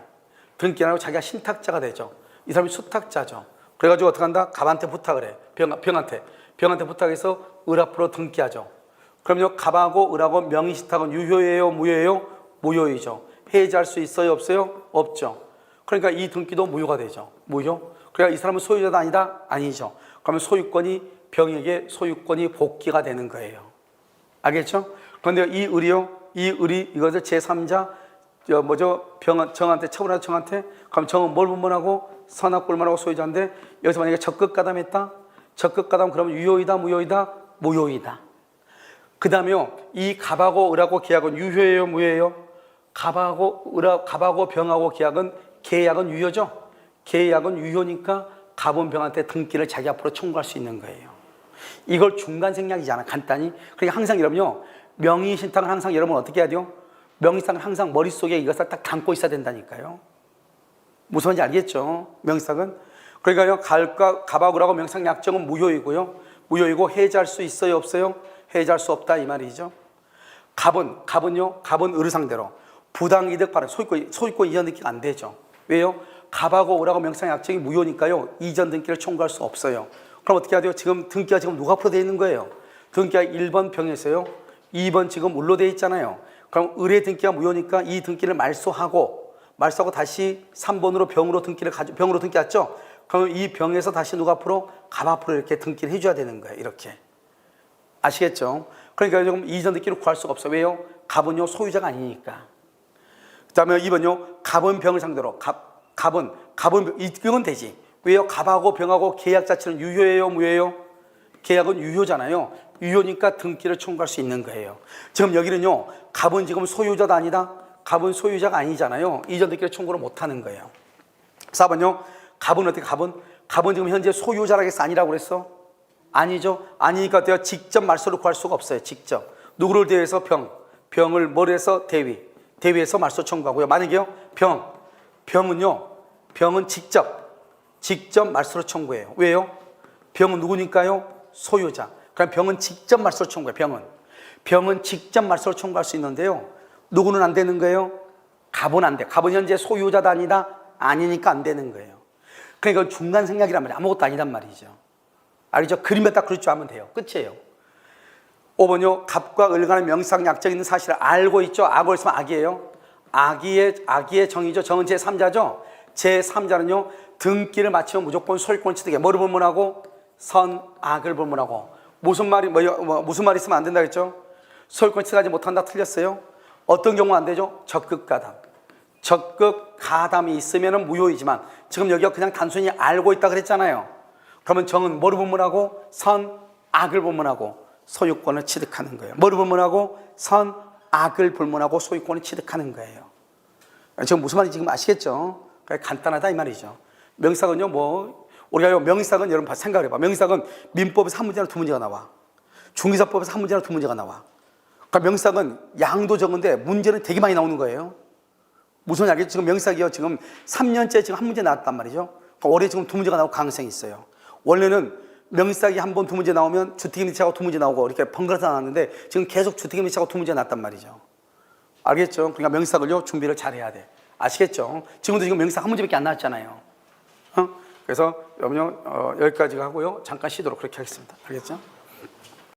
등기를 안 하고 자기가 신탁자가 되죠. 이 사람이 수탁자죠. 그래가지고 어떻게 한다? 갑한테 부탁을 해. 병한테 부탁해서 을 앞으로 등기하죠. 그럼요, 갑하고 을하고 명의신탁은 유효예요, 무효예요? 무효이죠. 해지할 수 있어요, 없어요? 없죠. 그러니까 이 등기도 무효가 되죠. 무효. 그러니까 이 사람은 소유자도 아니다? 아니죠. 그러면 병에게 소유권이 복귀가 되는 거예요. 알겠죠? 그런데 이 을이 이것을 제3자 정한테 처분한 정한테 그럼 정은 뭘 분문하고 선악불문하고 소유자인데 여기서 만약에 적극가담했다. 적극가담 그러면 유효이다, 무효이다, 무효이다. 그 다음에요, 이 갑하고 을하고 계약은 유효예요, 무효예요? 갑하고 병하고 계약은 유효죠. 계약은 유효니까 갑은 병한테 등기를 자기 앞으로 청구할 수 있는 거예요. 이걸 중간 생략이잖아, 간단히. 그러니까 항상 여러분요, 명의신탁은 항상 여러분 어떻게 해야 돼요? 명의상은 항상 머릿속에 이것을 딱 담고 있어야 된다니까요. 무슨 말인지 알겠죠? 명의상은. 그러니까요, 갑하고 을하고 명의상 약정은 무효이고요. 무효이고 해지할 수 있어요, 없어요? 해지할 수 없다 이 말이죠. 갑은 을을 상대로 부당이득 발행, 소유권 이전 등기가 안 되죠. 왜요? 갑하고 을하고 명의상 약정이 무효니까요, 이전 등기를 청구할 수 없어요. 그럼 어떻게 해야 돼요? 등기가 누가 앞으로 되어 있는 거예요? 등기가 1번 병에서요, 2번 지금 을로 되어 있잖아요. 그럼 을의 등기가 무효니까 이 등기를 말소하고 다시 3번으로 병으로 등기했죠? 그럼 이 병에서 다시 누가 앞으로? 갑 앞으로 이렇게 등기를 해줘야 되는 거예요. 이렇게. 아시겠죠? 그러니까 지금 이전 등기를 구할 수가 없어요. 왜요? 갑은요, 소유자가 아니니까. 그 다음에 2번요, 갑은 병을 상대로. 이건 되지. 왜요? 갑하고 병하고 계약 자체는 유효예요, 무효예요? 계약은 유효잖아요. 유효니까 등기를 청구할 수 있는 거예요. 지금 여기는요, 갑은 지금 소유자도 아니다. 갑은 소유자가 아니잖아요. 이전 등기를 청구를 못 하는 거예요. 4번요, 갑은 어떻게, 갑은 지금 현재 소유자라겠어? 아니라고 그랬어? 아니죠. 아니니까 내가 직접 말소를 구할 수가 없어요. 직접. 누구를 대해서? 병을 뭘 해서? 대위에서 말소 청구하고요. 만약에요, 병은 직접 말소를 청구해요. 왜요? 병은 누구니까요? 소유자. 그럼 병은 직접 말소를 청구해요. 병은 직접 말소를 청구할 수 있는데요, 누구는 안 되는 거예요? 갑은 안 돼. 갑은 현재 소유자도 아니니까 안 되는 거예요. 그러니까 중간 생략이란 말이에요. 아무것도 아니란 말이죠. 알겠죠? 그림에 딱 그럴 줄 알면 돼요. 끝이에요. 5번요, 갑과 을 간의 명의상 약정이 있는 사실을 알고 있죠? 알고 있으면 악이에요. 악의 정의죠. 정은 제3자죠. 제3자는요, 등기를 마치면 무조건 소유권을 취득해. 뭐를 불문하고? 선악을 불문하고. 무슨 말이 있으면 안 된다 했죠? 소유권 취득하지 못한다. 틀렸어요. 어떤 경우 안 되죠? 적극가담이 있으면 무효이지만 지금 여기가 그냥 단순히 알고 있다 그랬잖아요. 그러면 정은 뭐를 불문하고? 선악을 불문하고 소유권을 취득하는 거예요. 뭐를 불문하고? 선악을 불문하고 소유권을 취득하는 거예요. 지금 무슨 말인지 지금 아시겠죠? 간단하다 이 말이죠. 명의상은요, 우리가 명의상은 여러분 생각을 해봐. 명의상은 민법에서 한 문제나 두 문제가 나와. 중개사법에서 한 문제나 두 문제가 나와. 그러니까 명의상은 양도 적은데 문제는 되게 많이 나오는 거예요. 무슨 말이겠죠? 지금 명의상이요, 지금 3년째 지금 한 문제 나왔단 말이죠. 그러니까 올해 지금 두 문제가 나올 가능성이 있어요. 원래는 명의상이 한 번 두 문제 나오면 주택임대차하고 두 문제 나오고 이렇게 번갈아서 나왔는데 지금 계속 주택임대차하고 두 문제 났단 말이죠. 알겠죠? 그러니까 명의상을요, 준비를 잘 해야 돼. 아시겠죠? 지금도 지금 명의상 한 문제밖에 안 나왔잖아요. 그래서 여러분요, 여기까지 하고요, 잠깐 쉬도록 그렇게 하겠습니다. 알겠죠?